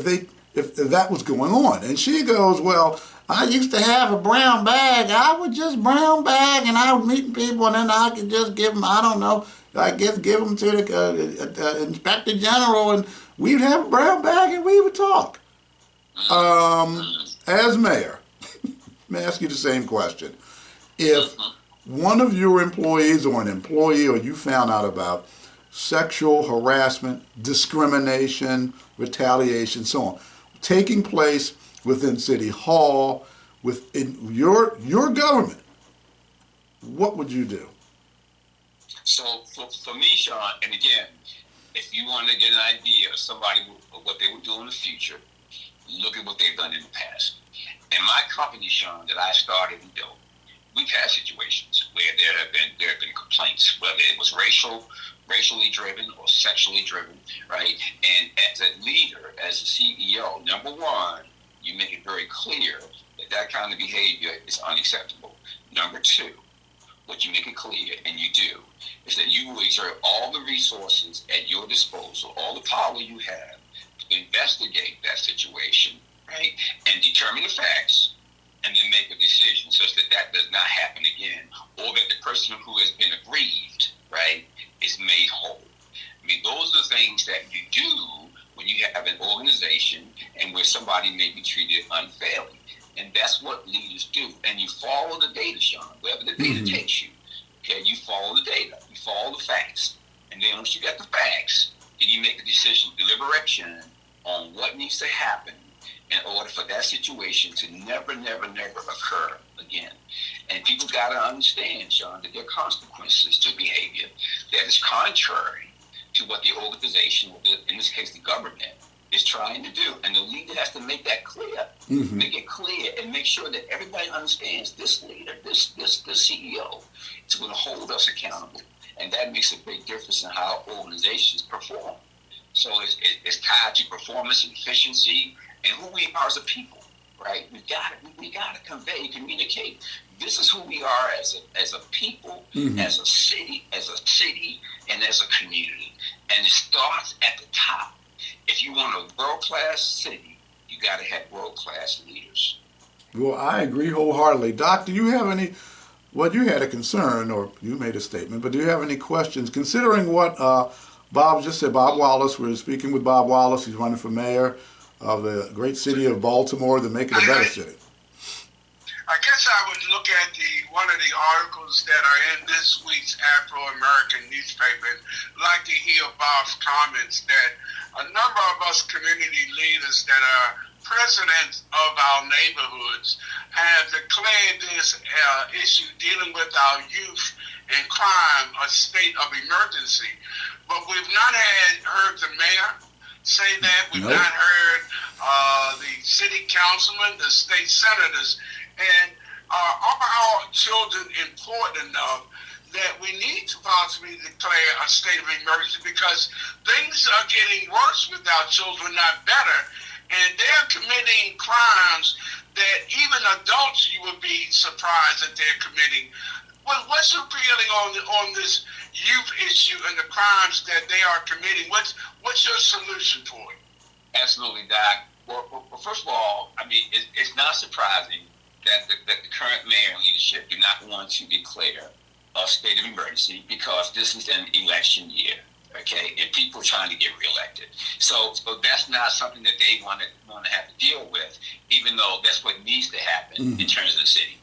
if that was going on? And she goes, well, I used to have a brown bag. I would just brown bag, and I would meet people, and then I could just give them, I don't know, I guess give them to the Inspector General, and we'd have a brown bag, and we would talk. As mayor, let me ask you the same question. If one of your employees or an employee or you found out about sexual harassment, discrimination, retaliation, so on, taking place within City Hall, within your government, what would you do? So for me, Sean, and again, if you want to get an idea of somebody of what they would do in the future, look at what they've done in the past. In my company, Sean, that I started and built, we've had situations where there have been complaints, whether it was racially driven or sexually driven, right? And as a leader, as a CEO, number one, you make it very clear that kind of behavior is unacceptable. Number two, what you make it clear, and you do, is that you will exert all the resources at your disposal, all the power you have to investigate that situation, right? And determine the facts, and then make a decision such that that does not happen again, or that the person who has been aggrieved, right, is made whole. I mean, those are the things that you do when you have an organization and where somebody may be treated unfairly. And that's what leaders do. And you follow the data, Sean, wherever the data takes you. Okay, you follow the data, you follow the facts. And then once you get the facts, then you make a decision, deliberation on what needs to happen in order for that situation to never occur again. And people got to understand, Sean, that there are consequences to behavior that is contrary to what the organization, or in this case the government, is trying to do. And the leader has to make that clear. Make it clear and make sure that everybody understands this leader, this CEO is going to hold us accountable. And that makes a big difference in how organizations perform. So it's tied to performance and efficiency and who we are as a people, right? We got to convey, communicate. This is who we are as a people, as a city, and as a community. And it starts at the top. If you want a world-class city, you got to have world-class leaders. Well, I agree wholeheartedly. Doc, do you have any, well, you had a concern, or you made a statement, but do you have any questions? Considering what Bob just said, Bob Wallace, we're speaking with Bob Wallace, he's running for mayor of the great city of Baltimore to make it a better city. I guess I would look at one of the articles that are in this week's Afro-American newspaper, and like to hear Bob's comments that a number of us community leaders that are presidents of our neighborhoods have declared this issue dealing with our youth and crime a state of emergency. But we've not heard the mayor say that. We've not heard the city councilman, the state senators. And are our children important enough that we need to possibly declare a state of emergency, because things are getting worse with our children, not better, and they're committing crimes that even adults, you would be surprised that they're committing. Well, what's your feeling on this youth issue and the crimes that they are committing? What's your solution for it? Absolutely, Doc. Well, first of all, I mean, it's not surprising that the current mayor and leadership do not want to declare a state of emergency, because this is an election year, okay, and people are trying to get reelected. So that's not something that they want to have to deal with, even though that's what needs to happen in terms of the city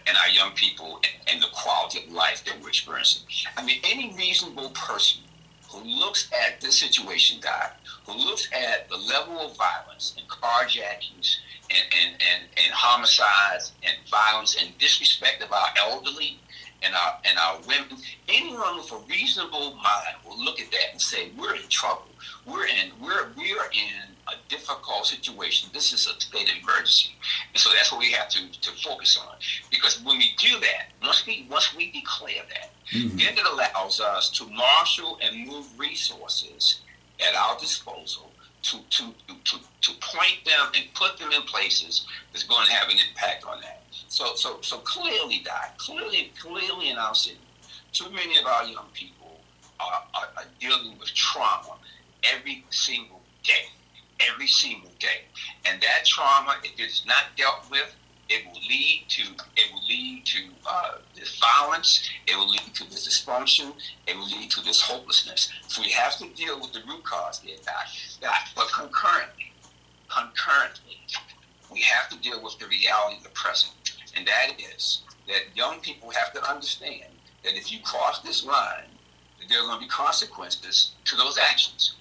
and our young people and the quality of life that we're experiencing. I mean, any reasonable person who looks at this situation, Doc, who looks at the level of violence and carjackings and homicides and violence and disrespect of our elderly and our women, anyone with a reasonable mind will look at that and say, we're in trouble. We are in a difficult situation. This is a state of emergency. And so that's what we have to focus on. Because when we do that, once we declare that, then it allows us to marshal and move resources at our disposal to point them and put them in places that's going to have an impact on that. So clearly, Doc, clearly in our city, too many of our young people are dealing with trauma every single day. And that trauma, if it's not dealt with, it will lead to this violence. It will lead to this dysfunction. It will lead to this hopelessness. So we have to deal with the root cause there, Doc. But concurrently, we have to deal with the reality of the present. And that is that young people have to understand that if you cross this line, that there are going to be consequences to those actions.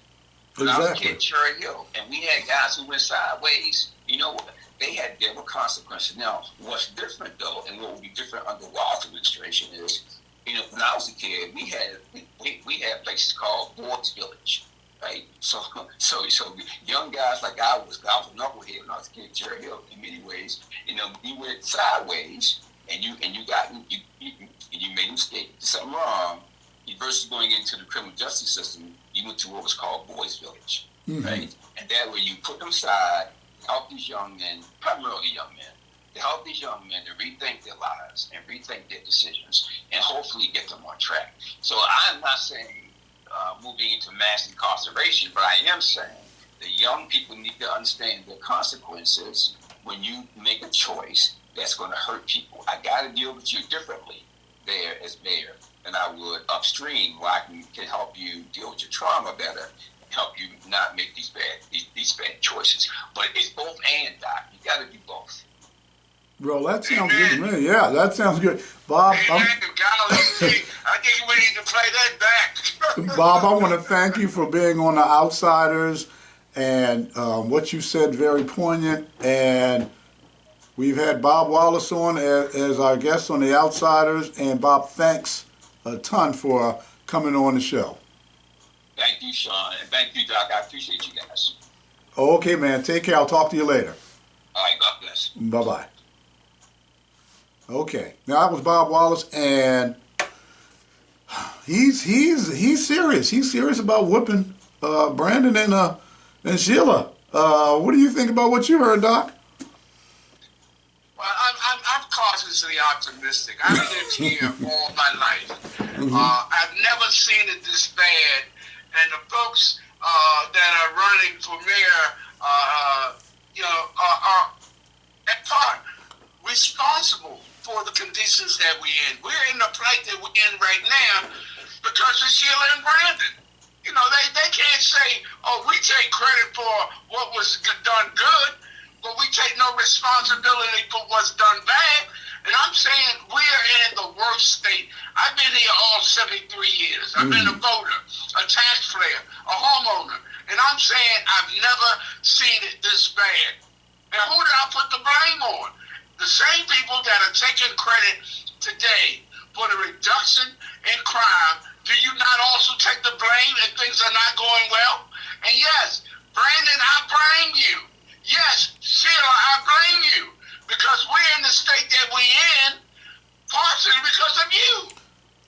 When I was a kid, Cherry Hill, and we had guys who went sideways, you know what? There were consequences. Now, what's different, though, and what will be different under Wallace administration is, you know, when I was a kid, we had places called Boys Village, right? So young guys like I was a knucklehead when I was a kid, Cherry Hill, in many ways. You know, you went sideways, and you made a mistake, did something wrong. Versus going into the criminal justice system, you went to what was called Boys Village, right? And that way you put them aside, help these young men, primarily young men, to help these young men to rethink their lives and rethink their decisions and hopefully get them on track. So I'm not saying moving into mass incarceration, but I am saying that young people need to understand the consequences when you make a choice that's going to hurt people. I got to deal with you differently there as mayor than I would upstream, where I can help you deal with your trauma better, help you not make these bad choices. But it's both and, Doc. You got to do both. Bro, that sounds good to me. Yeah, that sounds good. Bob, I think we need to play that back. Bob, I want to thank you for being on The Outsiders, and what you said, very poignant. And we've had Bob Wallace on as our guest on The Outsiders, and Bob, thanks a ton for coming on the show. Thank you, Sean, and thank you, Doc. I appreciate you guys. Okay, man. Take care. I'll talk to you later. All right, God bless. Bye-bye. Okay. Now, that was Bob Wallace, and he's serious. He's serious about whooping Brandon and Sheila. What do you think about what you heard, Doc? Well, I'm cautiously optimistic. I've lived here all my life. I've never seen it this bad. And the folks that are running for mayor, are at part responsible for the conditions that we're in. We're in the plight that we're in right now because of Sheila and Brandon. You know, they can't say, oh, we take credit for what was done good, but we take no responsibility for what's done bad. And I'm saying we're in the worst state. I've been here all 73 years. I've been a voter, a taxpayer, a homeowner. And I'm saying I've never seen it this bad. And who did I put the blame on? The same people that are taking credit today for the reduction in crime. Do you not also take the blame if things are not going well? And yes, Brandon, I blame you. Yes, Sheila, I blame you. Because we're in the state that we're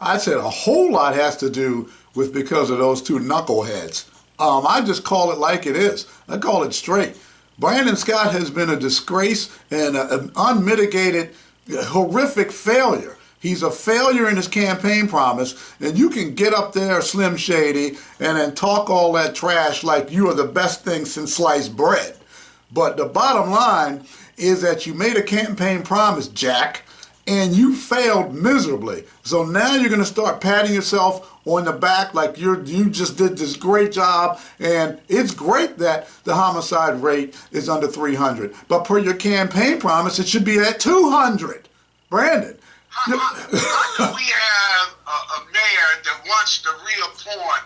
I said a whole lot has to do with because of those two knuckleheads. I just call it like it is. I call it straight. Brandon Scott has been a disgrace and an unmitigated, horrific failure. He's a failure in his campaign promise, and you can get up there, Slim Shady, and then talk all that trash like you are the best thing since sliced bread. But the bottom line is that you made a campaign promise, Jack, and you failed miserably. So now you're going to start patting yourself on the back like you just did this great job, and it's great that the homicide rate is under 300. But per your campaign promise, it should be at 200. Brandon. How do we have a mayor that wants to reappoint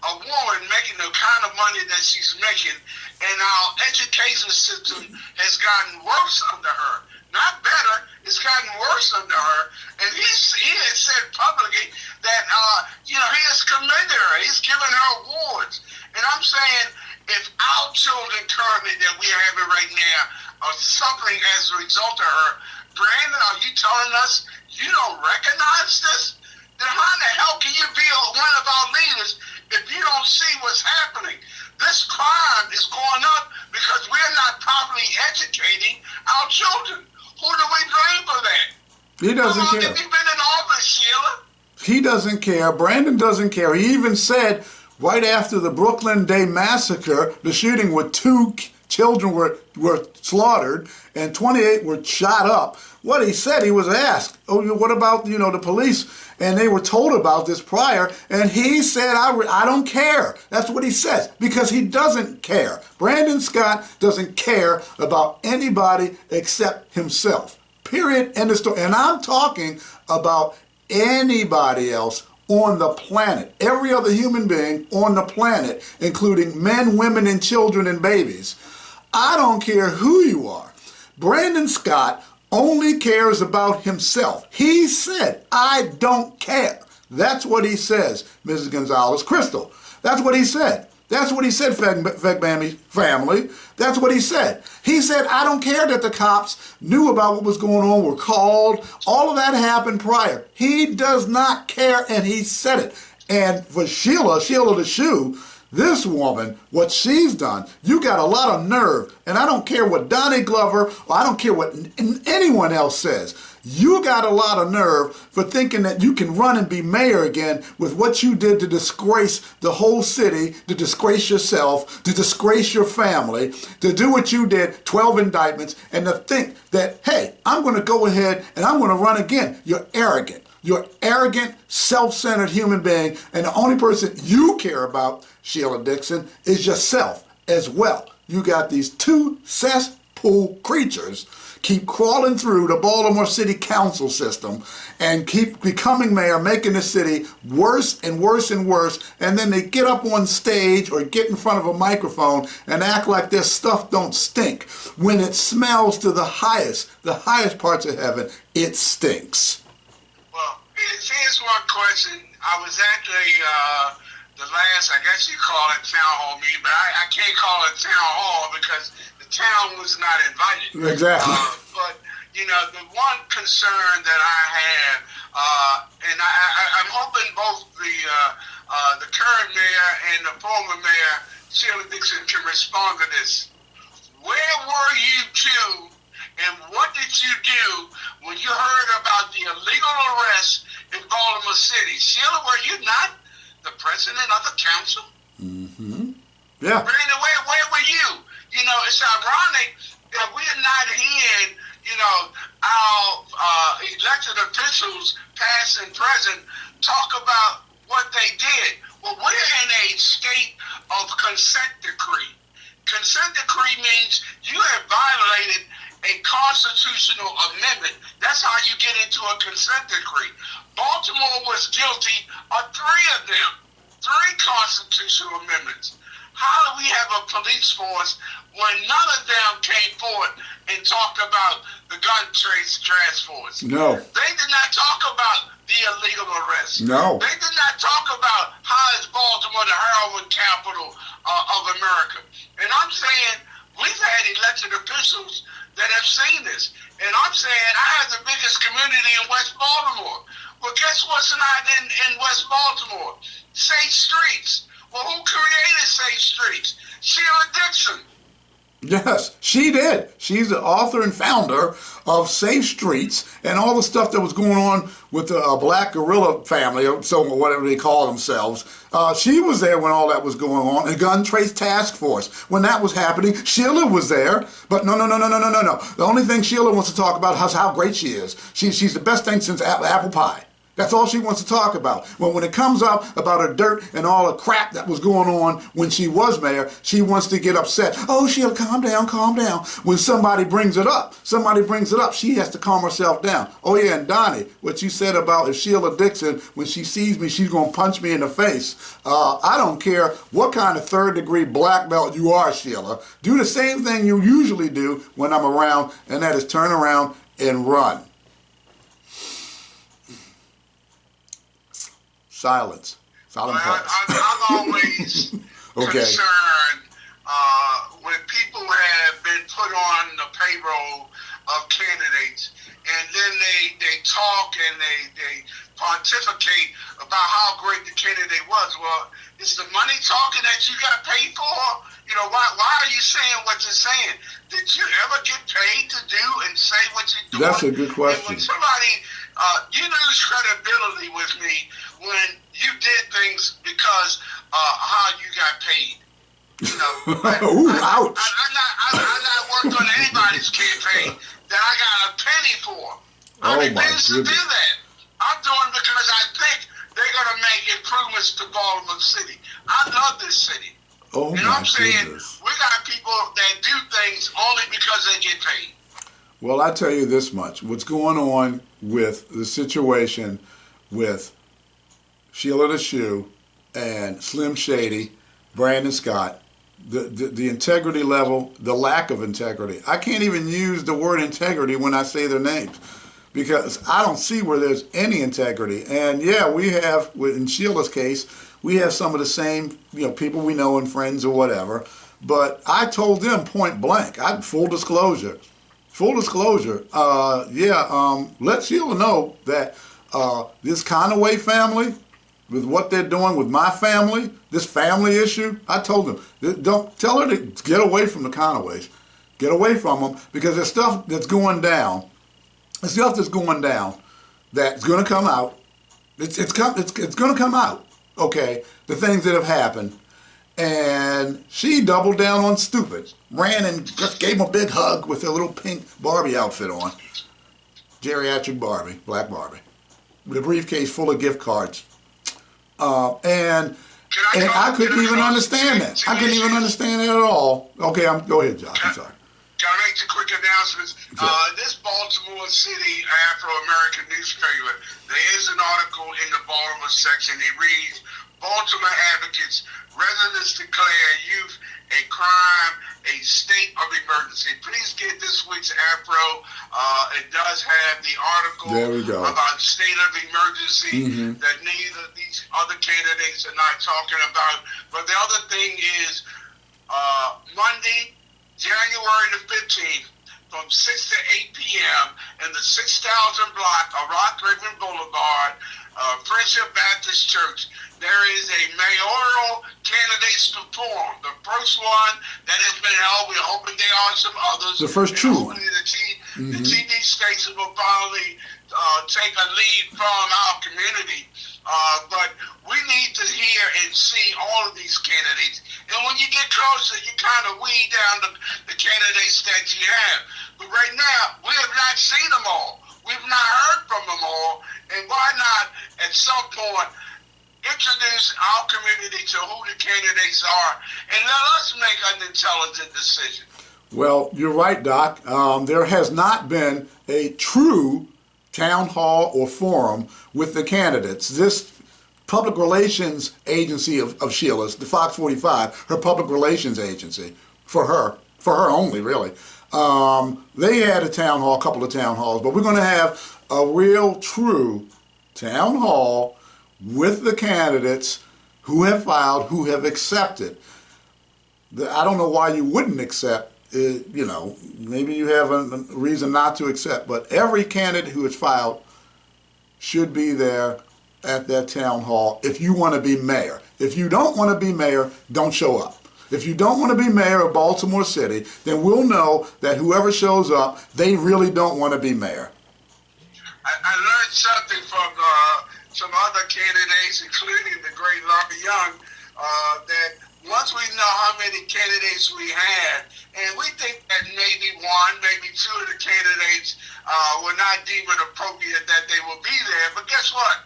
a woman making the kind of money that she's making, and our education system has gotten worse under her? Not better, it's gotten worse under her. And he has said publicly that, he has commended her. He's given her awards. And I'm saying, if our children currently that we are having right now are suffering as a result of her, Brandon, are you telling us you don't recognize this? Then how in the hell can you be one of our leaders if you don't see what's happening? This crime is going up because we're not properly educating our children. Who do we blame for that? He doesn't How long care. have you been in office, Sheila? He doesn't care. Brandon doesn't care. He even said right after the Brooklyn Day massacre, the shooting where 2 children were slaughtered and 28 were shot up. What he said, he was asked, oh, what about, the police? And they were told about this prior, and he said, I don't care. That's what he says, because he doesn't care. Brandon Scott doesn't care about anybody except himself. Period. End of story. And I'm talking about anybody else on the planet. Every other human being on the planet, including men, women, and children and babies. I don't care who you are. Brandon Scott only cares about himself. He said, I don't care. That's what he says, Mrs. Gonzalez. Crystal, that's what he said. That's what he said, Fegbami family. That's what he said. He said, I don't care that the cops knew about what was going on, were called. All of that happened prior. He does not care, and he said it. And for Sheila the shoe, this woman, what she's done, you got a lot of nerve. And I don't care what Donnie Glover, or I don't care what anyone else says. You got a lot of nerve for thinking that you can run and be mayor again with what you did to disgrace the whole city, to disgrace yourself, to disgrace your family, to do what you did, 12 indictments, and to think that, hey, I'm going to go ahead and I'm going to run again. You're arrogant. You're an arrogant, self-centered human being, and the only person you care about, Sheila Dixon, is yourself as well. You got these 2 cesspool creatures keep crawling through the Baltimore City Council system and keep becoming mayor, making the city worse and worse and worse, and then they get up on stage or get in front of a microphone and act like their stuff don't stink. When it smells to the highest parts of heaven, it stinks. Well, here's one question. I was actually the last, I guess you call it town hall meeting, but I can't call it town hall because the town was not invited. Exactly. But, the one concern that I have, and I'm hoping both the current mayor and the former mayor, Sheila Dixon, can respond to this. Where were you two, and what did you do when you heard about the illegal arrest in Baltimore City? Sheila, were you not the president of the council? Mm-hmm. Yeah. Brandon, where were you? It's ironic that we're not hearing, our elected officials, past and present, talk about what they did. Well, we're in a state of consent decree. Consent decree means you have violated a constitutional amendment. That's how you get into a consent decree. Baltimore was guilty of 3 of them, 3 constitutional amendments. How do we have a police force when none of them came forward and talked about the gun task force? No. They did not talk about the illegal arrest. No. They did not talk about how is Baltimore the heroin capital of America. And I'm saying we've had elected officials that have seen this. And I'm saying I have the biggest community in West Baltimore. Well, guess what's not in West Baltimore? Safe Streets. Well, who created Safe Streets? Sheila Dixon. Yes, she did. She's the author and founder of Safe Streets and all the stuff that was going on with the Black Guerrilla family, or so, whatever they call themselves. She was there when all that was going on. The Gun Trace Task Force, when that was happening, Sheila was there. But no. The only thing Sheila wants to talk about is how great she is. She's the best thing since apple pie. That's all she wants to talk about. Well, when it comes up about her dirt and all the crap that was going on when she was mayor, she wants to get upset. Oh, Sheila, calm down, calm down. When somebody brings it up, she has to calm herself down. Oh, yeah, and Donnie, what you said about if Sheila Dixon, when she sees me, she's going to punch me in the face. I don't care what kind of third-degree black belt you are, Sheila. Do the same thing you usually do when I'm around, and that is turn around and run. Silence. Silent pause. I'm always concerned when people have been put on the payroll of candidates, and then they talk and they pontificate about how great the candidate was. Well, is the money talking that you got paid for? You know, why are you saying what you're saying? Did you ever get paid to do and say what you're doing? That's a good question. And when somebody, you lose credibility with me when you did things because how you got paid. You know, ooh, ouch. I'm not working on anybody's campaign that I got a penny for. I refuse to do that. I'm doing because I think they're going to make improvements to Baltimore City. I love this city. Oh, and I'm saying we got people that do things only because they get paid. Well, I tell you this much. What's going on with the situation with Sheila the Shoe and Slim Shady, Brandon Scott, the integrity level, the lack of integrity. I can't even use the word integrity when I say their names because I don't see where there's any integrity. And yeah, we have, in Sheila's case, we have some of the same, people we know and friends or whatever. But I told them point blank, full disclosure, let Sheila know that this Conaway family, with what they're doing with my family, this family issue, I told them, don't tell her to get away from the Conaways. Get away from them because there's stuff that's going down. There's stuff that's going down that's going to come out. It's going to come out, okay, the things that have happened. And she doubled down on stupid. Ran and just gave him a big hug with her little pink Barbie outfit on. Geriatric Barbie, black Barbie. With a briefcase full of gift cards. And I couldn't even understand that. I couldn't even understand it at all. Okay, go ahead, Josh. I'm sorry. Can I make the quick announcements? Sure. This Baltimore City Afro-American newspaper, there is an article in the Baltimore section. It reads, Baltimore advocates, residents declare youth a crime, a state of emergency. Please get this week's Afro. It does have the article about state of emergency that neither of these other candidates are not talking about. But the other thing is Monday, January the 15th, from 6 to 8 p.m. in the 6,000 block of Rock River Boulevard, Friendship Baptist Church, there is a mayoral candidates forum. The first one that has been held. We're hoping there are some others. The first two. Hopefully the TD stations will probably take a lead from our community. But we need to hear and see all of these candidates. And when you get closer, you kind of weed down the candidates that you have. But right now, we have not seen them all. We've not heard from them all. And why not, at some point, introduce our community to who the candidates are and let us make an intelligent decision. Well, you're right, Doc. There has not been a true town hall or forum with the candidates. This public relations agency of Sheila's, the Fox 45, her public relations agency, for her only, really. They had a town hall, a couple of town halls, but we're going to have a real, true town hall with the candidates who have filed, who have accepted. I don't know why you wouldn't accept. Maybe you have a reason not to accept, but every candidate who has filed should be there at that town hall if you want to be mayor. If you don't want to be mayor, don't show up. If you don't want to be mayor of Baltimore City, then we'll know that whoever shows up, they really don't want to be mayor. I learned something from some other candidates, including the great Larry Young, that once we know how many candidates we had, and we think that maybe one, maybe two of the candidates were not deemed it appropriate that they will be there, but guess what?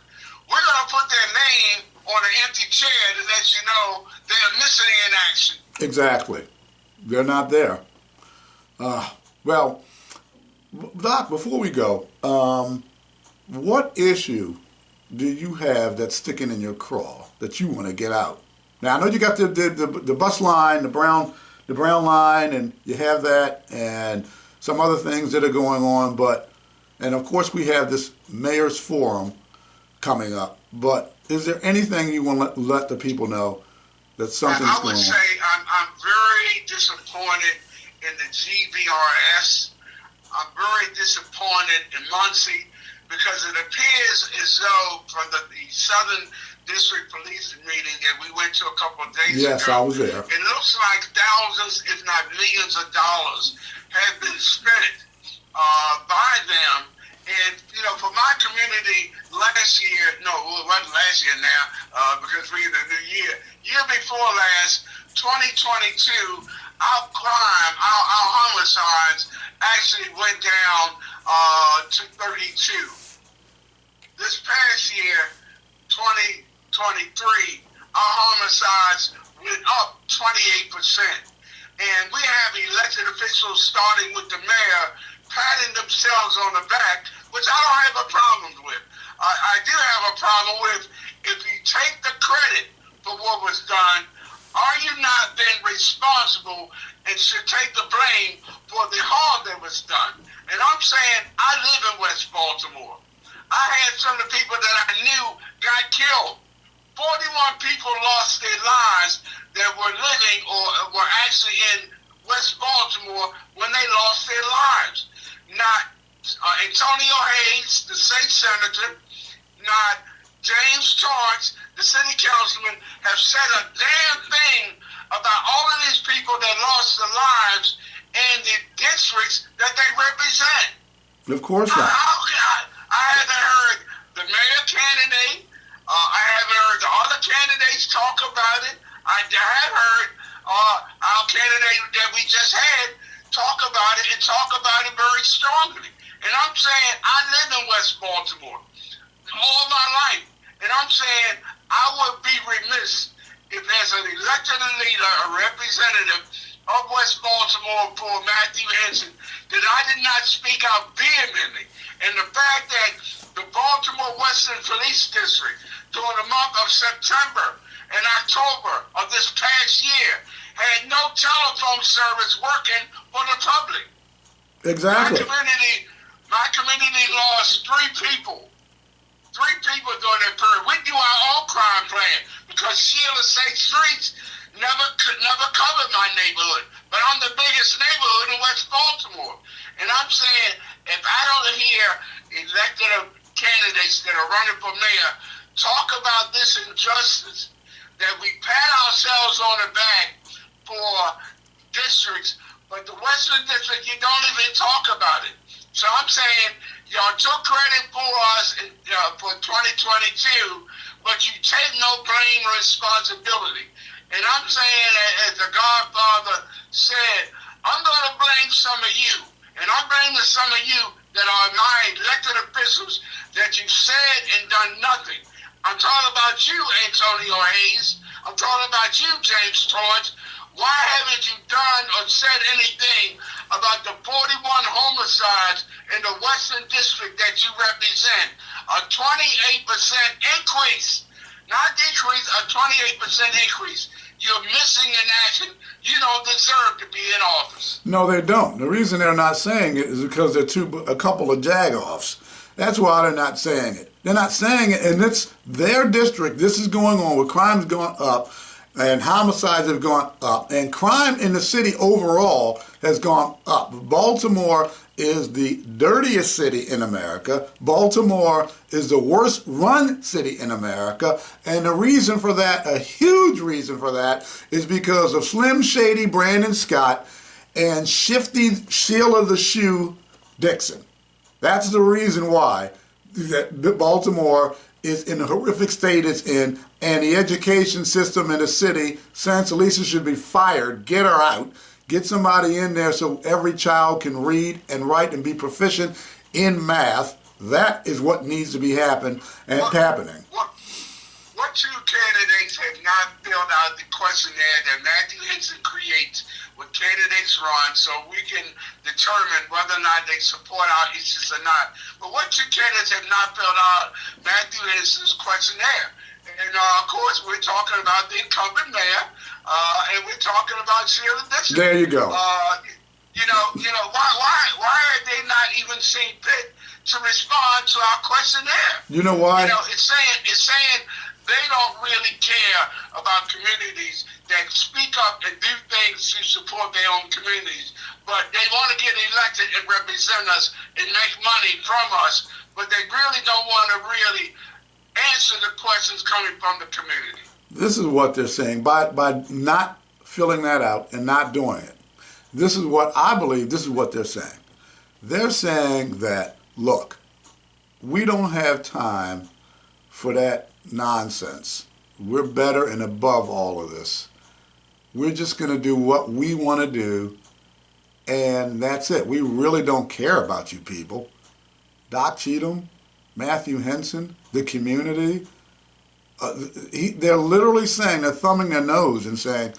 We're going to put their name on an empty chair to let you know they're missing in action. Exactly. They're not there. Well, Doc, before we go, what issue do you have that's sticking in your craw that you want to get out? Now, I know you got the bus line, the brown line, and you have that, and some other things that are going on, and of course we have this Mayor's Forum coming up, but is there anything you want to let the people know that something's going on? I would say I'm very disappointed in the GVRS. I'm very disappointed in Muncie because it appears as though from the Southern District Police meeting that we went to a couple of days ago. Yes, I was there. It looks like thousands, if not millions of dollars have been spent by them. And, you know, for my community last year, no, it wasn't last year now, because we're in the new year. Year before last, 2022, our crime, our homicides actually went down to 32. This past year, 2023, our homicides went up 28%. And we have elected officials, starting with the mayor, patting themselves on the back, which I don't have a problem with. I do have a problem with if you take the credit for what was done, are you not then responsible and should take the blame for the harm that was done? And I'm saying I live in West Baltimore. I had some of the people that I knew got killed. 41 people lost their lives that were living or were actually in West Baltimore when they lost their lives. Not Antonio Hayes, the state senator, not James Torrance, the city councilman, have said a damn thing about all of these people that lost their lives in the districts that they represent. Of course not. I haven't heard the mayor candidate. I haven't heard the other candidates talk about it. I have heard our candidate that we just had talk about it and talk about it very strongly. And I'm saying I live in West Baltimore all my life. And I'm saying I would be remiss if there's an elected leader, a representative of West Baltimore for Matthew Henson, that I did not speak out vehemently. And the fact that the Baltimore Western Police District during the month of September and October of this past year had no telephone service working for the public. Exactly. My community lost 3 people. 3 people during that period. We do our own crime plan because Sheila State Streets never covered my neighborhood. But I'm the biggest neighborhood in West Baltimore. And I'm saying, if I don't hear elected candidates that are running for mayor talk about this injustice, that we pat ourselves on the back for districts, but the Western District, you don't even talk about it. So I'm saying, y'all took credit for us for 2022, but you take no blame or responsibility. And I'm saying, as the Godfather said, I'm going to blame some of you. And I'm blaming some of you that are my elected officials that you said and done nothing. I'm talking about you, Antonio Hayes. I'm talking about you, James Torrance. Why haven't you done or said anything about the 41 homicides in the Western District that you represent? A 28% increase, not decrease, a 28% increase. You're missing in action. You don't deserve to be in office. No, they don't. The reason they're not saying it is because they're a couple of jag-offs. That's why they're not saying it. They're not saying it, and it's their district. This is going on with crimes going up, And homicides have gone up, and crime in the city overall has gone up. Baltimore is the dirtiest city in America. Baltimore is the worst run city in America, and the reason for that, a huge reason for that, is because of Slim Shady Brandon Scott and Shifty Sheila the Shoe Dixon. That's the reason why that Baltimore is in the horrific state it's in, and the education system in the city, Santa Lisa should be fired. Get her out. Get somebody in there so every child can read and write and be proficient in math. That is what needs to be happening. What two candidates have not filled out the questionnaire that Matthew Henson creates when candidates run so we can determine whether or not they support our issues or not? But what two candidates have not filled out Matthew Henson's questionnaire? And of course, we're talking about the incumbent mayor, and we're talking about Sheila Dixon. There you go. Why are they not even seeing fit to respond to our questionnaire? You know why? It's saying they don't really care about communities that speak up and do things to support their own communities. But they want to get elected and represent us and make money from us. But they really don't want to really answer the questions coming from the community. This is what they're saying. By not filling that out and not doing it, this is what I believe, this is what they're saying. They're saying that, look, we don't have time for that nonsense. We're better and above all of this. We're just going to do what we want to do, and that's it. We really don't care about you people. Doc Cheatham, Matthew Henson, the community, they're literally saying, they're thumbing their nose and saying,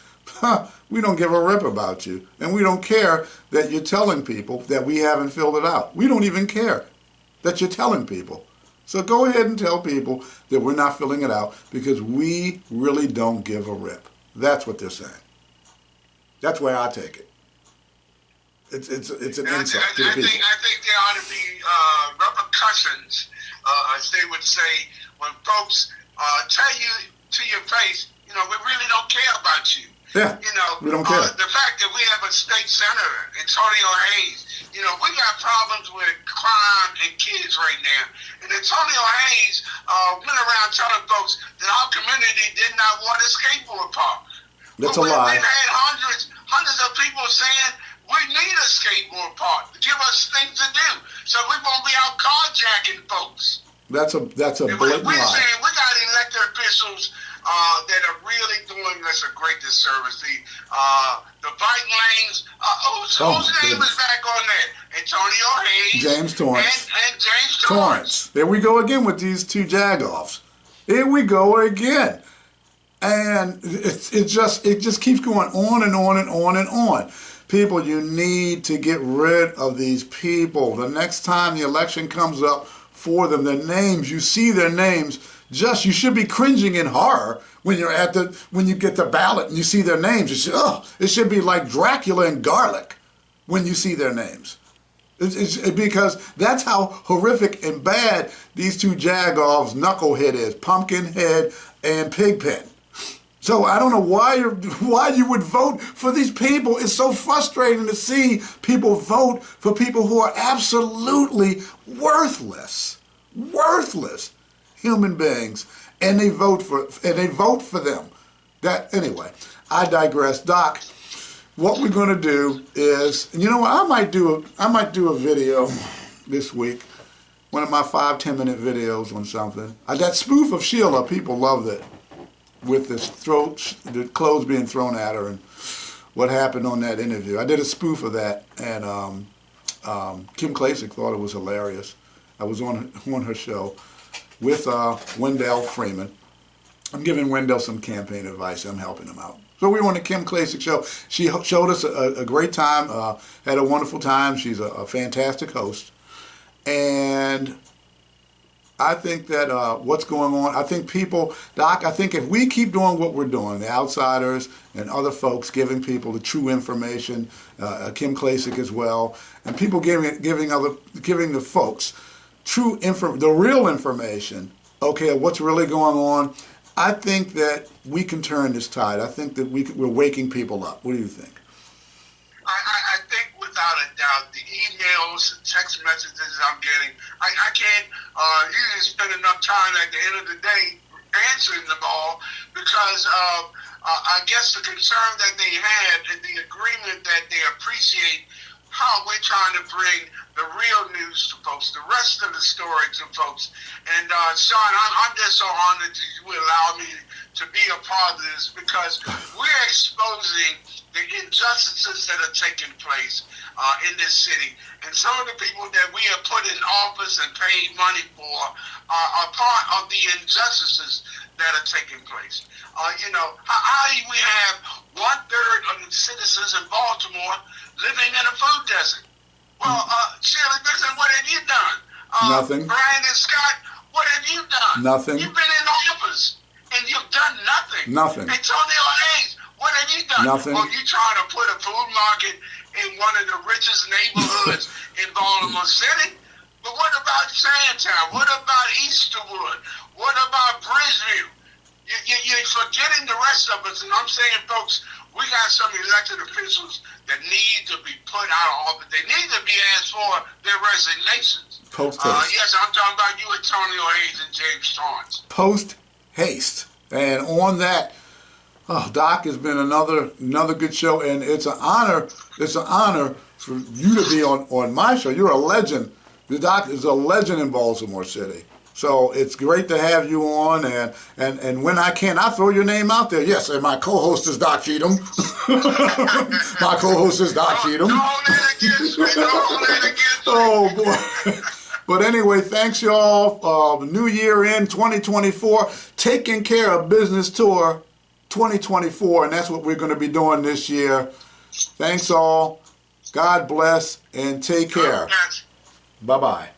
we don't give a rip about you, and we don't care that you're telling people that we haven't filled it out. We don't even care that you're telling people. So go ahead and tell people that we're not filling it out because we really don't give a rip. That's what they're saying. That's where I take it. It's an insult to the people. I think there ought to be repercussions, as they would say, when folks tell you to your face, we really don't care about you. Yeah, we don't care. The fact that we have a state senator, Antonio Hayes, we got problems with crime and kids right now. And Antonio Hayes went around telling folks that our community did not want a skateboard park. That's a lie. We've had hundreds of people saying we need a skateboard park to give us things to do, so we won't be out carjacking folks. That's a blatant We're lie. saying we got elected officials that are really doing us a great disservice. The bike lanes. Whose name is back on that? Antonio Hayes, James Torrance, and James Torrance. There we go again with these two jagoffs. Here we go again, and it just keeps going on and on and on and on. People, you need to get rid of these people. The next time the election comes up for them, their names, you see their names. You should be cringing in horror when you get the ballot and you see their names. It should be like Dracula and garlic when you see their names. Because that's how horrific and bad these two jagoffs, Knucklehead is, Pumpkinhead and Pigpen. So I don't know why you would vote for these people. It's so frustrating to see people vote for people who are absolutely worthless human beings, and they vote for them. Anyway, I digress. Doc, what we're going to do is, you know what? I might do a video this week, one of my 5-10 minute videos on something. That spoof of Sheila, people loved it, with the clothes being thrown at her and what happened on that interview. I did a spoof of that, and Kim Klacik thought it was hilarious. I was on her show with Wendell Freeman. I'm giving Wendell some campaign advice. I'm helping him out. So we were on the Kim Klacik show. She showed us a great time, had a wonderful time. She's a fantastic host. And I think that what's going on, I think people, Doc, I think if we keep doing what we're doing, the Outsiders and other folks giving people the true information, Kim Klacik as well, and people giving the folks the real information, okay, what's really going on, I think that we can turn this tide. I think that we're waking people up. What do you think? I think without a doubt, the emails and text messages I'm getting, I can't usually spend enough time at the end of the day answering them all because I guess the concern that they had and the agreement that they appreciate how we're trying to bring the real news to folks, the rest of the story to folks. And Sean, I'm just so honored that you would allow me to be a part of this because we're exposing the injustices that are taking place in this city. And some of the people that we have put in office and paid money for are part of the injustices that are taking place. You know, how do we have 1/3 of the citizens in Baltimore living in a food desert? Well, Sheila, Dixon, what have you done? Nothing. Brandon Scott, what have you done? Nothing. You've been in office and you've done nothing. Nothing. Antonio Hayes, what have you done? Nothing. Oh, you trying to put a food market in one of the richest neighborhoods in Baltimore City? But what about Sandtown? What about Easterwood? What about Bridgeview? You're forgetting the rest of us, and I'm saying, folks, we got some elected officials that need to be put out of office. They need to be asked for their resignations. Post haste. Yes, I'm talking about you, Antonio Hayes and James Torrance. Post haste. And on that, Doc, has been another good show, and it's an honor. It's an honor for you to be on my show. You're a legend. The Doc is a legend in Baltimore City. So it's great to have you on, and when I can, I throw your name out there. Yes, and my co-host is Doc Cheatham. My co-host is Doc Cheatham. Don't let it get me. Don't let it get me. Oh, boy. But anyway, thanks, y'all. New year in 2024. Taking Care of Business Tour 2024, and that's what we're going to be doing this year. Thanks, all. God bless, and take care. Bye-bye.